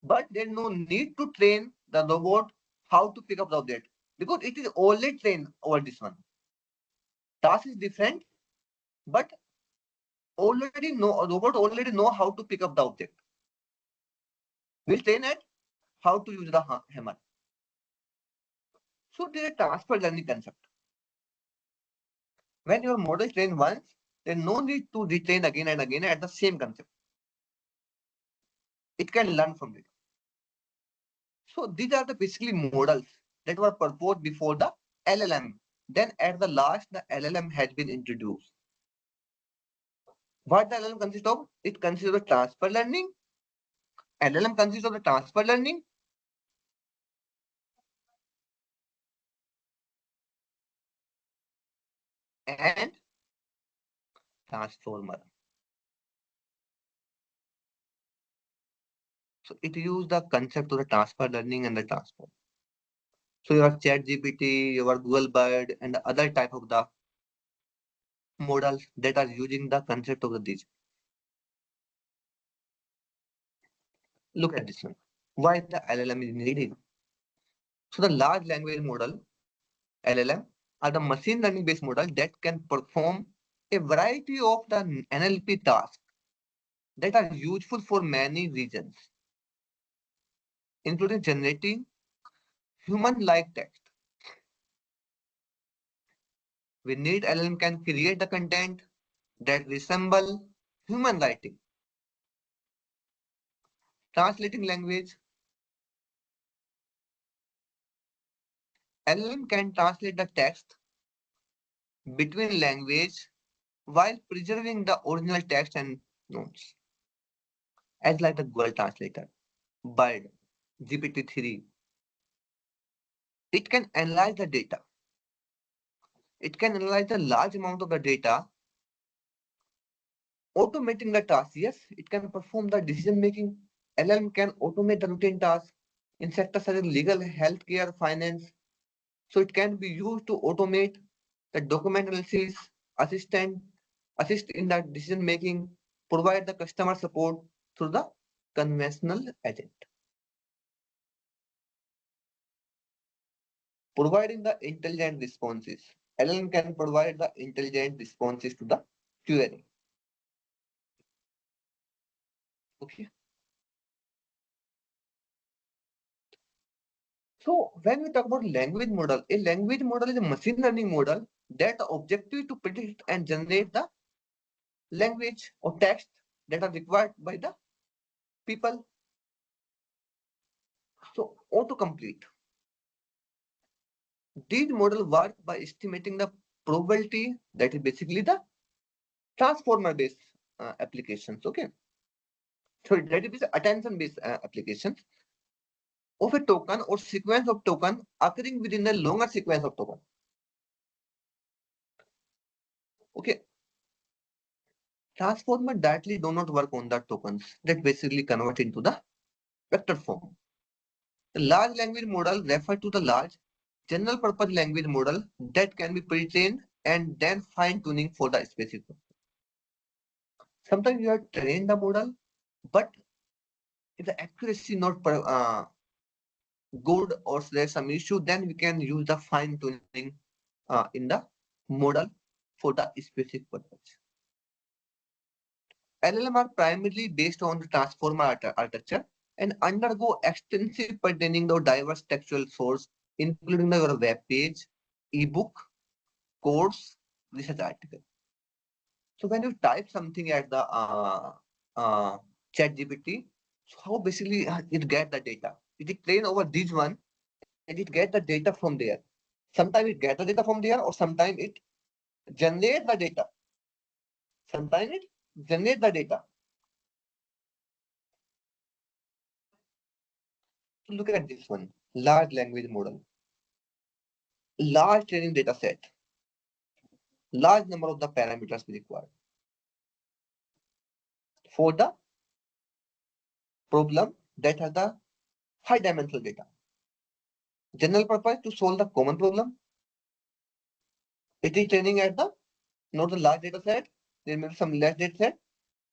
But there's no need to train the robot how to pick up the object because it is already trained over this one. Task is different, but robot already know how to pick up the object. We'll train it how to use the hammer. So there is a transfer learning concept. When your model trained once, there's no need to retrain again and again at the same concept. It can learn from it. So these are the basically models that were proposed before the LLM. Then at the last, the LLM has been introduced. What the LLM consists of? It consists of the transfer learning. LLM consists of the transfer learning, and transformer. So it uses the concept of the transfer learning and the transform. So your chat GPT, your Google Bird, and the other type of the models that are using the concept of the these. Look at this one. Why the LLM is needed? So the large language model, LLM, are the machine learning based model that can perform a variety of the NLP tasks that are useful for many regions, including generating human-like text. We need LLM can create the content that resemble human writing, translating language. LLM can translate the text between language while preserving the original text and notes, as like the Google Translator, Bird, GPT-3. It can analyze the data. It can analyze a large amount of the data, automating the task. Yes, it can perform the decision making. LLM can automate the routine tasks in sectors such as legal, healthcare, finance. So it can be used to automate the document analysis, assistant, assist in the decision making, provide the customer support through the conventional agent. Providing the intelligent responses. LLM can provide the intelligent responses to the query. Okay. So when we talk about language model, a language model is a machine learning model that objective to predict and generate the language or text that are required by the people. So autocomplete. These models work by estimating the probability, that is basically the transformer based applications. Okay. So that is attention based applications of a token or sequence of token occurring within a longer sequence of token. Okay. Transformer directly do not work on the tokens that basically convert into the vector form. The large language model refer to the large general purpose language model that can be pre-trained and then fine-tuning for the specific purpose. Sometimes you have trained the model, but if the accuracy not good or there's some issue, then we can use the fine-tuning in the model for the specific purpose. LLM are primarily based on the transformer architecture and undergo extensive pertaining to diverse textual source, including your web page, ebook, course, research article. So when you type something at the chat GPT, so how basically it get the data? It train over this one and it get the data from there. Sometimes it get the data from there or sometimes it generate the data. Sometimes it generate the data. So look at this one, large language model. Large training data set. Large number of the parameters required for the problem that has the high dimensional data. General purpose to solve the common problem. It is training at the not the large data set. There may be some less data set.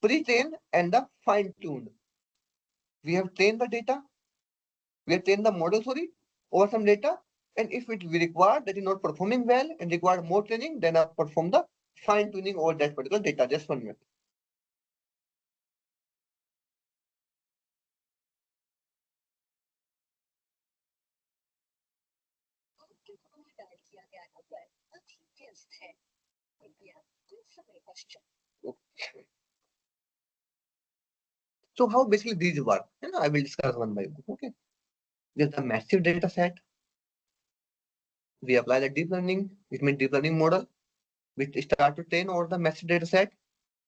Pre-trained and the fine-tuned. We have trained the data. We have trained the model, sorry, over some data. And if it we require that is not performing well and require more training, then I perform the fine-tuning over that particular data. Just 1 minute. Okay. So how basically these work? I will discuss one by one. Okay. There's a massive data set. We apply the deep learning, which means deep learning model, which start to train over the massive data set,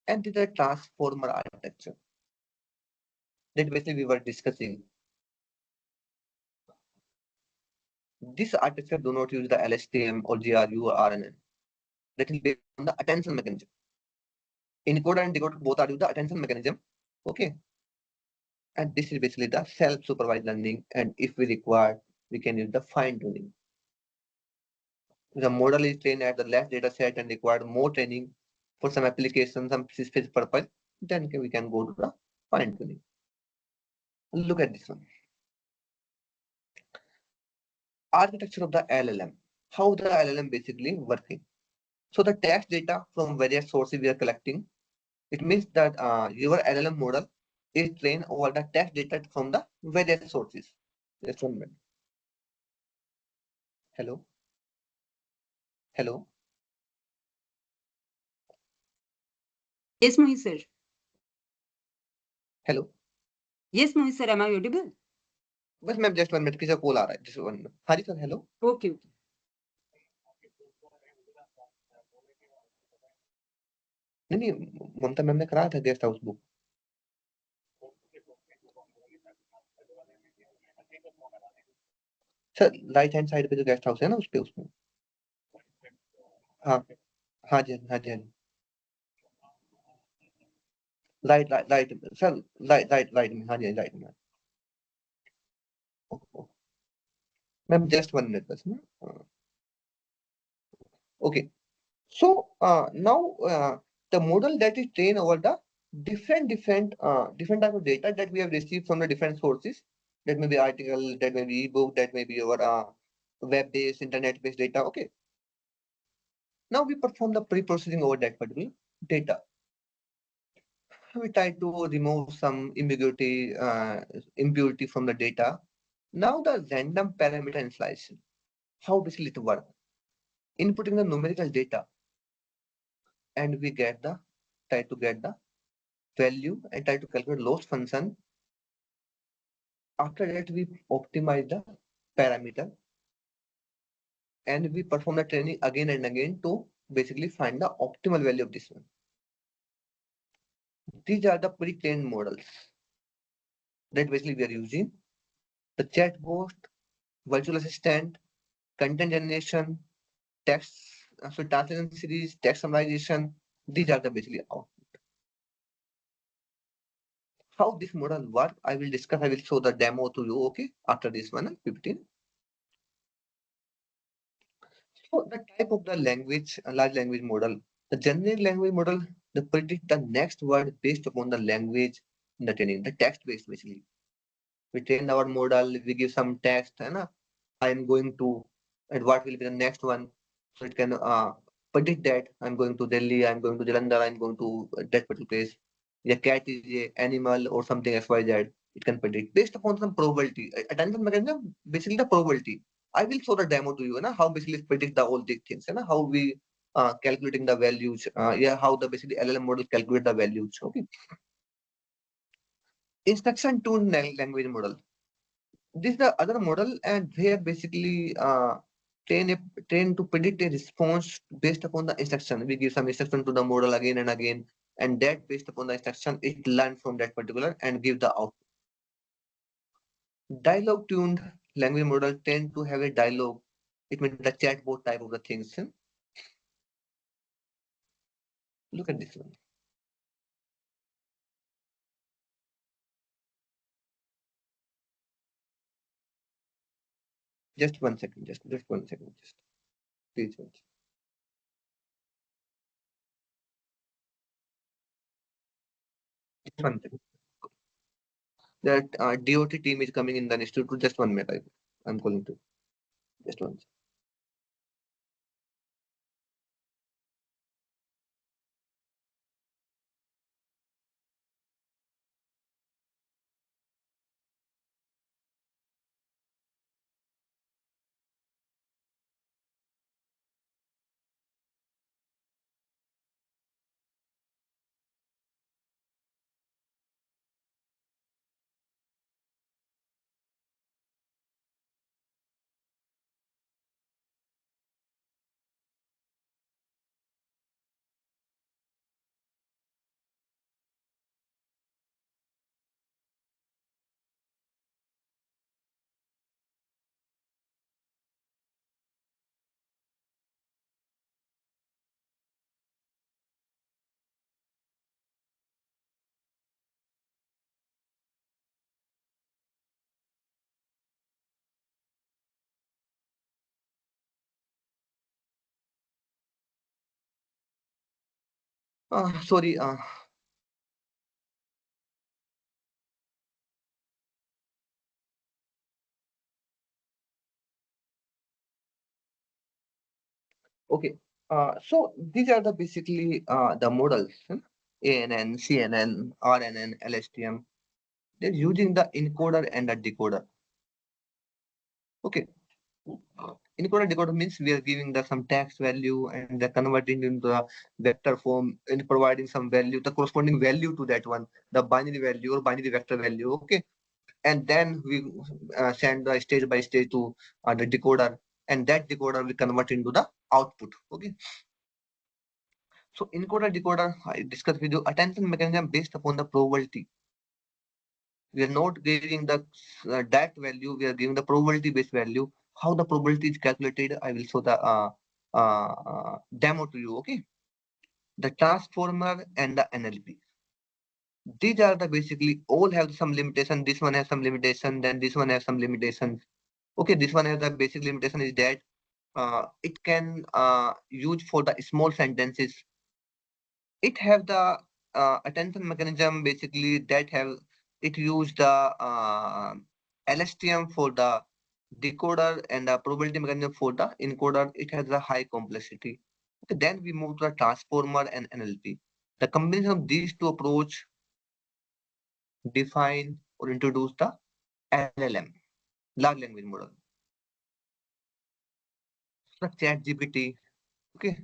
and the transformer architecture that basically we were discussing. This architecture do not use the LSTM or GRU or RNN. That is based on the attention mechanism. Encoder and decoder both are the attention mechanism. Okay. And this is basically the self-supervised learning. And if we require, we can use the fine tuning. The model is trained at the less data set and required more training for some applications, some specific purpose, then we can go to the fine tuning. Look at this one. Architecture of the LLM. How the LLM basically working. So the text data from various sources we are collecting. It means that your LLM model is trained over the text data from the various sources. Just 1 minute. Hello. Hello. Yes, Mohit sir. Hello. Yes, Mohit sir. Am I audible? बस ma'am just 1 minute किसी का call आ रहा है just 1 minute हाँ जी sir hello Okay. नहीं ममता ma'am ने कराया था guest house book sir right hand side पे जो गेस्ट हाउस है ना उस पे उसमें हाँ हाँ जी हाँ जी हाँ जी right right right sir right right right में हाँ जी राइट में मैम जस्ट 1 मिनट बस okay so now the model that is trained over the different type of data that we have received from the different sources that may be article that may be ebook that may be our web based internet based data okay now we perform the pre-processing over that particular data we try to remove some impurity from the data now the random parameter initialization how basically it works inputting the numerical data and we try to get the value and try to calculate loss function. After that, we optimize the parameter and we perform the training again and again to basically find the optimal value of this one. These are the pre-trained models that basically we are using. The chatbot, virtual assistant, content generation, text, so translation series, text summarization. These are the basically out. How this model work, I will discuss. I will show the demo to you. Okay, after this one, 15. So the type of the language, a large language model, the generic language model, they predict the next word based upon the language in the training, the text based basically. We train our model, we give some text, and I am going to, and what will be the next one. So it can predict that I'm going to Delhi, I'm going to Jalandhar, I'm going to that particular place. A cat is a animal or something XYZ. It can predict based upon some probability. Attention mechanism, basically the probability. I will show the demo to you, how basically predict the all these things, how we calculating the values, yeah, how the basically LLM model calculate the values. Okay. Instruction tuned language model. This is the other model, and where basically train to predict a response based upon the instruction. We give some instruction to the model again and again, and that based upon the instruction, it learns from that particular and give the output. Dialogue tuned language model tend to have a dialogue. It means the chatbot type of the things. Look at this one. Just 1 second. Just 1 second. Just please. Just 1 second. That DOT team is coming in the institute. Just 1 minute. I'm calling to. Just 1 second. Sorry. Okay. So these are the basically the models, ANN, CNN, RNN, LSTM. They're using the encoder and the decoder. Okay. Encoder decoder means we are giving the some text value and they're converting into the vector form and providing some value, the corresponding value to that one, the binary value or binary vector value. Okay. And then we send the stage by stage to the decoder, and that decoder we convert into the output. Okay. So encoder decoder, I discussed with you attention mechanism based upon the probability. We are not giving the that value, we are giving the probability based value. How the probability is calculated, I will show the demo to you. Okay. The transformer and the NLP. These are the basically all have some limitation. This one has some limitation, then this one has some limitations. Okay, this one has the basic limitation is that it can use for the small sentences. It have the attention mechanism basically that have it use the LSTM for the decoder and the probability mechanism for the encoder. It has a high complexity. Okay, then we move to the transformer and NLP. The combination of these two approach define or introduce the LLM, large language model. So ChatGPT, okay,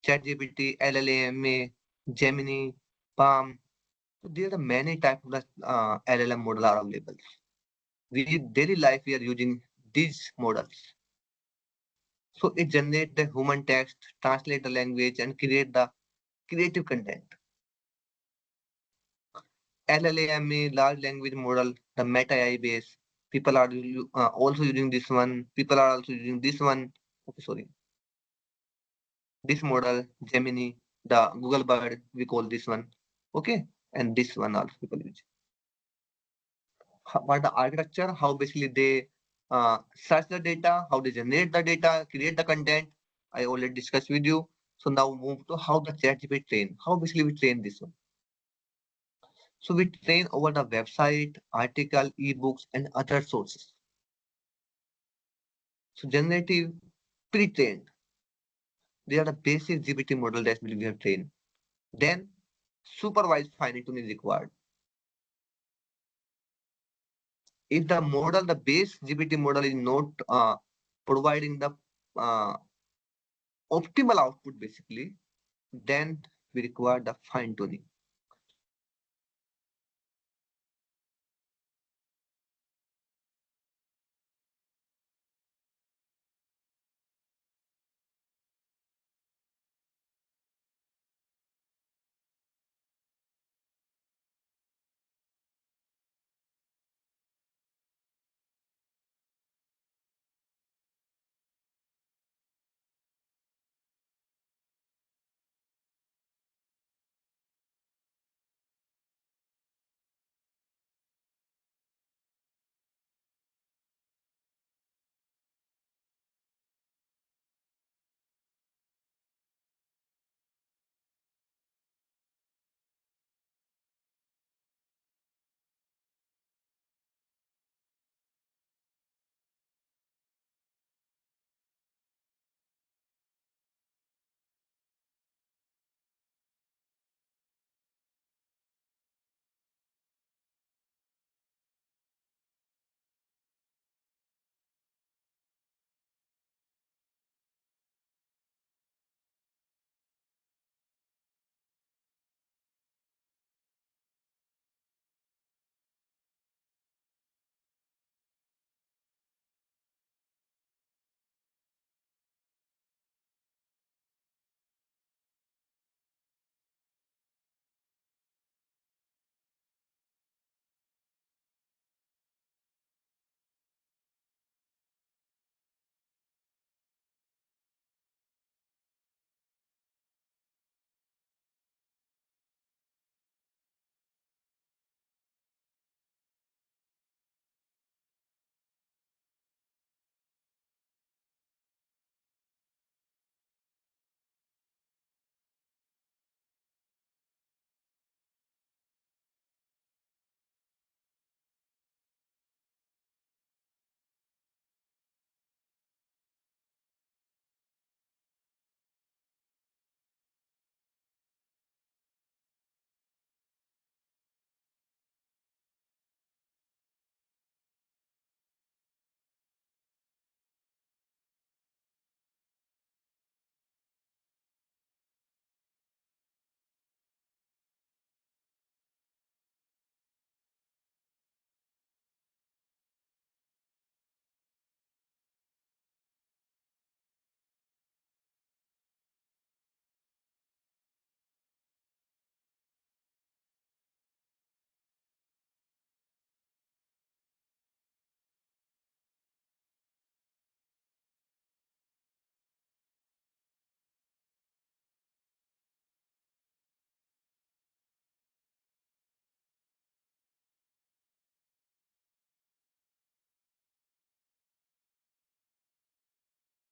ChatGPT, LLMA, Gemini, Palm. So there are many types of the LLM model are available. We daily life we are using these models. So it generate the human text, translate the language, and create the creative content. LLMA, large language model, the Meta AI base. People are also using this one. People are also using this one. Okay, sorry. This model, Gemini, the Google Bird, we call this one. Okay, and this one also people use. What the architecture, how basically they search the data, how they generate the data, create the content. I already discussed with you. So now move to how the ChatGPT train. How basically we train this one. So we train over the website, article, ebooks, and other sources. So generative pre-trained. They are the basic GPT model that we have trained. Then supervised fine tuning is required. If the model, the base GPT model is not providing the uh, optimal output basically, then we require the fine tuning.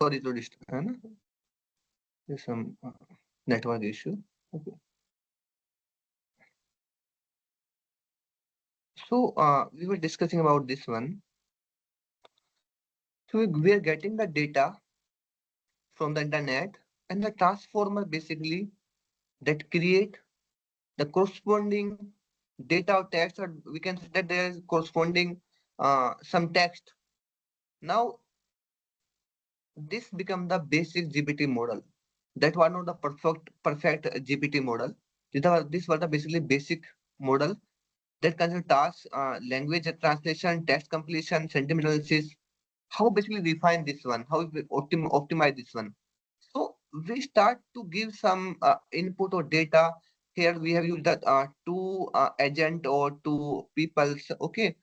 sorry to disturb. There's some network issue. Okay. So we were discussing about this one. So we are getting the data from the internet, and the transformer basically that create the corresponding data or text, or we can say that there is corresponding some text. Now this become the basic GPT model. That was not the perfect GPT model. This was the basically basic model that consider tasks, language translation, text completion, sentiment analysis. How basically refine this one? How we optimize this one? So we start to give some input or data. Here we have used that two agent or two peoples, okay,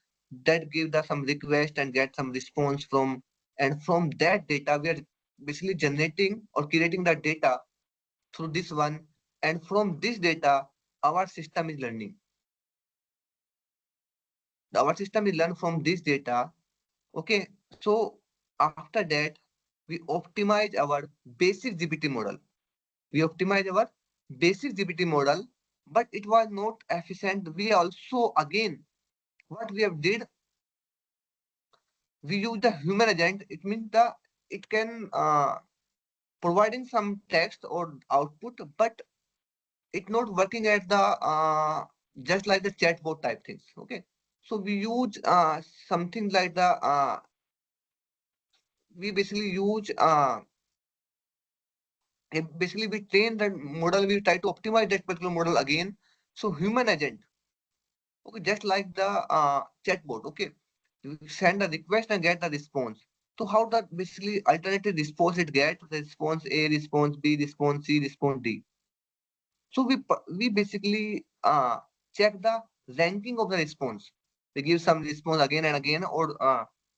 that give the some request and get some response from, and from that data we are basically generating or creating the data through this one, and from this data our system is learning. Our system is learn from this data, okay. So after that we optimize our basic GPT model. We optimize our basic GPT model, but it was not efficient. We also again what we have did, we use the human agent. It means the it can providing some text or output, but it not working at the just like the chatbot type things. Okay, so we use something like the we basically use basically we train that model. We try to optimize that particular model again. So human agent. Okay, just like the chatbot. Okay, you send a request and get the response. So how that basically alternative response it get? The response A, response B, response C, response D. So we basically check the ranking of the response. We give some response again and again, or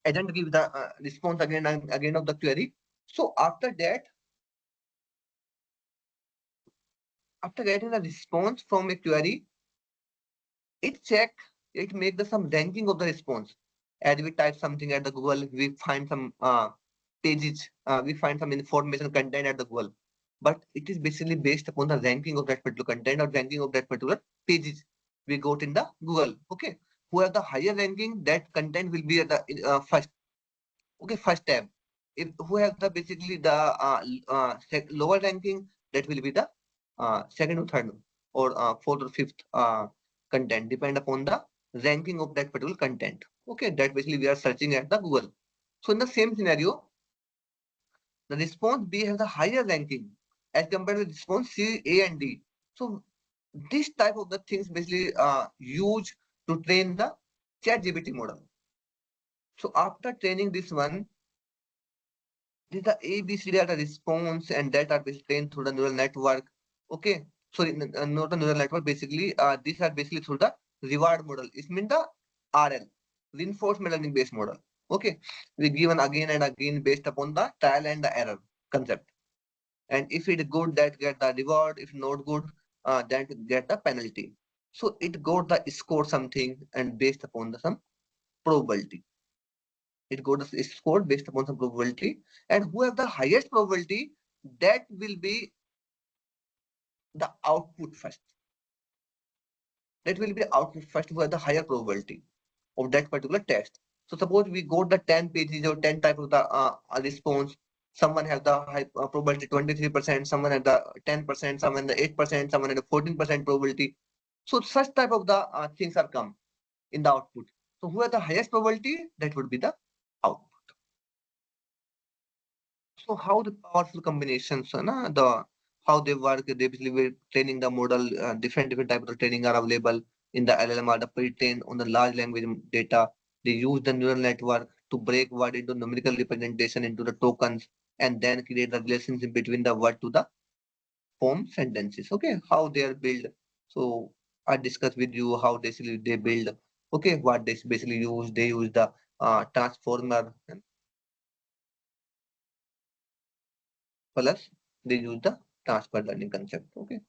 agent give the response again and again of the query. So after getting the response from a query, it make the some ranking of the response. As we type something at the Google, we find some pages, we find some information content at the Google, but it is basically based upon the ranking of that particular content or ranking of that particular pages we got in the Google. Okay, who have the higher ranking, that content will be at the first. Okay, first tab. If who have the basically the lower ranking, that will be the second or third or fourth or fifth content, depend upon the ranking of that particular content. Okay, that basically we are searching at the Google. So in the same scenario, the response B has the higher ranking as compared with response C, A, and D. So this type of the things basically used to train the ChatGPT model. So after training this one, these are ABCD are the response, and that are basically trained through the neural network. Okay, sorry, not the neural network. Basically, these are basically through the reward model. It means the RL, reinforcement learning based model. Okay, we given again and again based upon the trial and the error concept. And if it good, that get the reward. If not good, that get the penalty. So it got the score something and based upon the some probability. It got the score based upon some probability, and who have the highest probability, that will be the output first. That will be the output first who have the higher probability of that particular test. So suppose we got the 10 pages or 10 type of the response. Someone have the high probability 23%, someone have the 10%, someone the 8%, someone have the 14% probability. So such type of the things are come in the output. So who have the highest probability, that would be the output. So how the powerful combinations, how they work, they basically were training the model, different types of training are available in the LLM or the pre-trained on the large language data. They use the neural network to break word into numerical representation into the tokens and then create the relationship between the word to the form sentences. Okay, how they are built. So I discussed with you how they build. Okay, what they basically use. They use the transformer plus they use the transfer learning concept. Okay,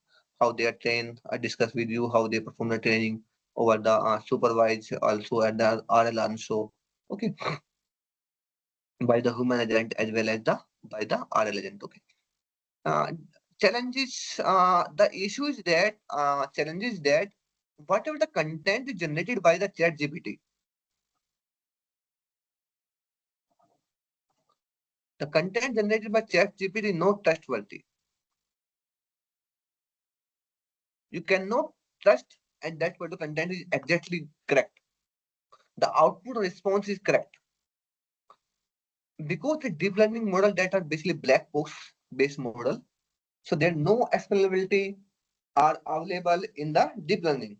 how they are trained. I discussed with you how they perform the training over the supervised also at the RL also. Okay, by the human agent as well as the by the RL agent. Okay. Challenges. The issue is that whatever the content is generated by the chat GPT, the content generated by chat GPT is not trustworthy. You cannot trust and that particular content is exactly correct. The output response is correct. Because the deep learning model that are basically black box based model, so there no explainability are available in the deep learning.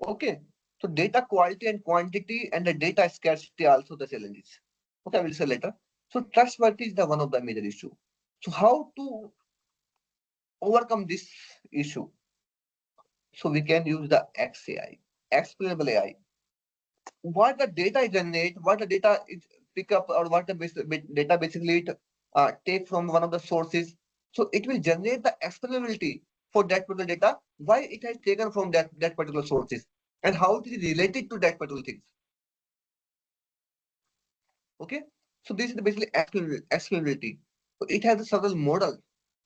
Okay, so data quality and quantity and the data scarcity also the challenges. Okay, I will say later. So trustworthy is the one of the major issue. So how to overcome this issue? So we can use the XAI, explainable AI. What the data is generate, what the data is pick up, or what the data basically take from one of the sources. So it will generate the explainability for that particular data, why it has taken from that particular sources, and how it is related to that particular things. Okay, so this is basically explainability. So it has a several models.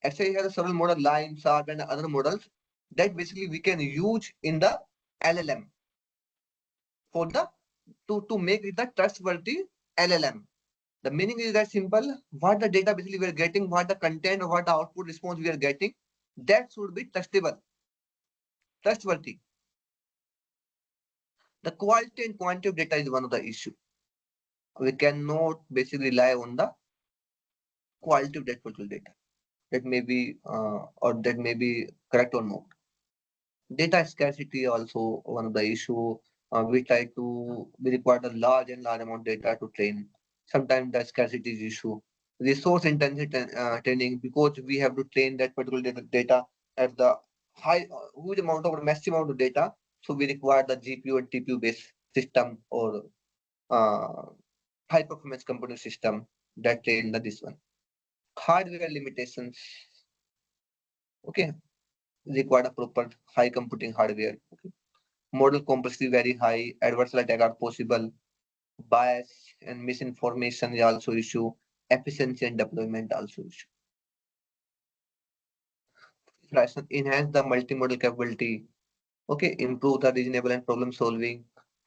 XAI has a several model, line, SARP, and other models that basically we can use in the LLM for the to make it the trustworthy LLM. The meaning is that simple. What the data basically we are getting, what the content or what the output response we are getting, that should be trustable, trustworthy. The quality and quantity of data is one of the issue. We cannot basically rely on the quality of that particular data. That may be or that may be correct or not. Data scarcity also one of the issue. We try to we require a large amount of data to train. Sometimes the scarcity is issue. Resource intensive training, because we have to train that particular data at the high huge amount or massive amount of data. So we require the GPU and TPU based system or uh, high performance computing system that train this one. Hardware limitations. Okay, require a proper high computing hardware. Okay. Model complexity very high, adversarial attack are possible, bias and misinformation is also issue, efficiency and deployment also issue. Enhance the multimodal capability, okay, improve the reasonable and problem solving,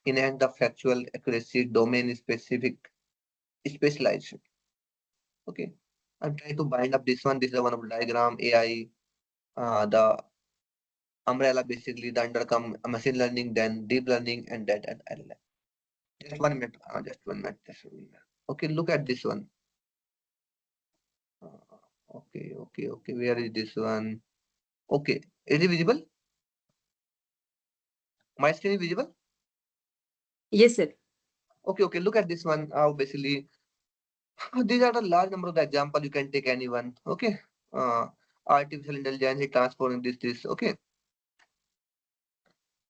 enhance the factual accuracy, domain specific specialization. Okay, I'm trying to bind up this one. This is one of the diagram AI, the umbrella basically the undercome machine learning, then deep learning, and that and LLM. Just 1 minute, just 1 minute, just 1 minute. Okay, look at this one. Okay. Where is this one? Okay, is it visible? My screen is visible? Yes, sir. Okay. Look at this one. Basically, these are the large number of the example. You can take anyone. Okay. Uh, Artificial intelligence, it transforming this. Okay.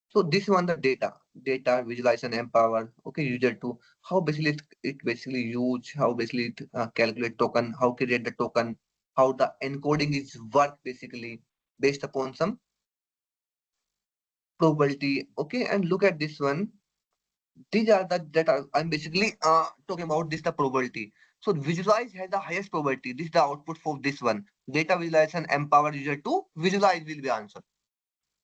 So this one the data visualization empower. Okay, user to how basically it basically use how basically it calculate token, how create the token, how the encoding is work basically based upon some probability. Okay, and look at this one. These are the that are I'm basically talking about this the probability. So visualize has the highest probability. This is the output for this one. Data visualization empower user to visualize will be answer.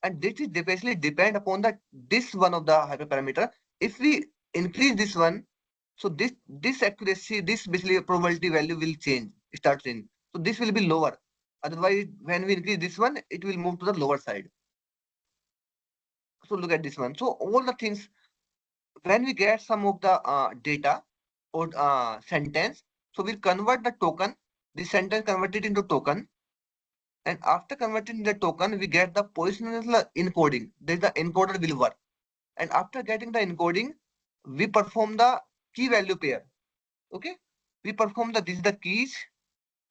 And this is basically depend upon the this one of the hyperparameter. If we increase this one, so this accuracy, this basically probability value will change, start changing. So this will be lower. Otherwise, when we increase this one, it will move to the lower side. So look at this one. So all the things when we get some of the data or sentence, so we'll convert the token, the sentence converted into token, and after converting the token, we get the positional encoding. Then the encoder will work. And after getting the encoding, we perform the key value pair. Okay, we perform the this is the keys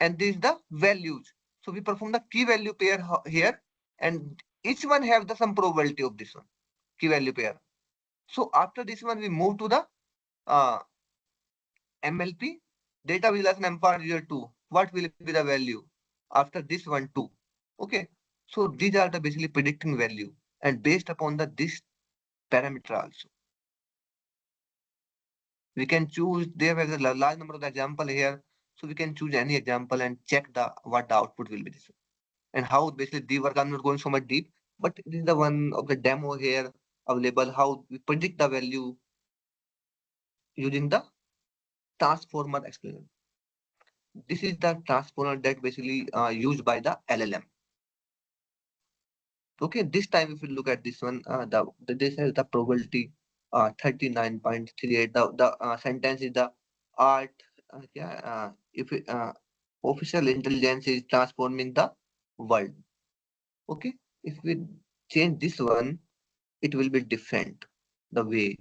and this is the values. So we perform the key value pair here, and each one have the some probability of this one key value pair. So after this one, we move to the uh, MLP data visualization empower user 2. What will be the value after this one 2? Okay, so these are the basically predicting value and based upon the this parameter also. We can choose, there is a large number of the example here. So we can choose any example and check what the output will be this. And how basically the work, I'm not going so much deep, but it is the one of the demo here available, how we predict the value using the transformer explainer. This is the transformer that basically used by the LLM. Okay, this time if you look at this one, this has the probability 39.38. The sentence is the art. If official intelligence is transforming the world. Okay, if we change this one, it will be different the way.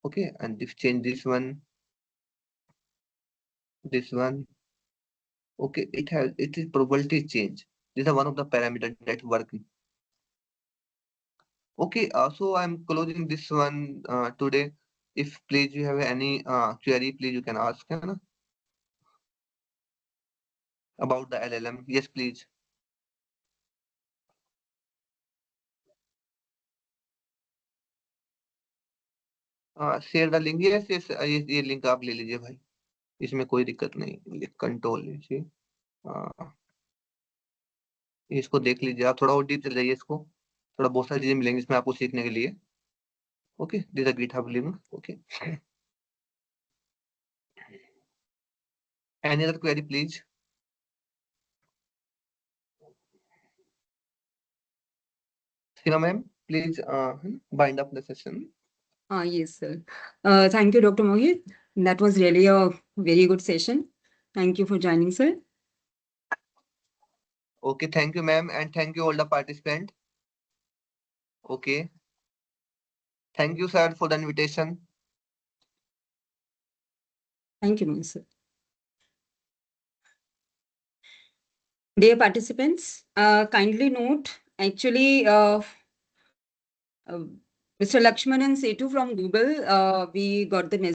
Okay, and if change this one, okay, it is probability change. These are one of the parameters that working. Okay, so I'm closing this one today. If please you have any query, please you can ask about the LLM. Yes, please. Share the link. Yes yes, ये link आप ले लीजिए भाई, इसमें कोई दिक्कत नहीं. Control लीजिए, इसको देख लीजिए आप, थोड़ा और डीप चल जाइए इसको, थोड़ा बहुत सारी चीजें मिलेंगी इसमें आपको सीखने के लिए. Okay, this is GitHub link. Okay, any other query please. Sina ma'am, please bind up the session. Yes, sir. Thank you, Dr. Mohit. That was really a very good session. Thank you for joining, sir. Okay, thank you ma'am, and thank you all the participants. Okay, thank you sir for the invitation. Thank you, sir. Dear participants, kindly note, actually, Mr. Lakshmanan Setu from Google, we got the message.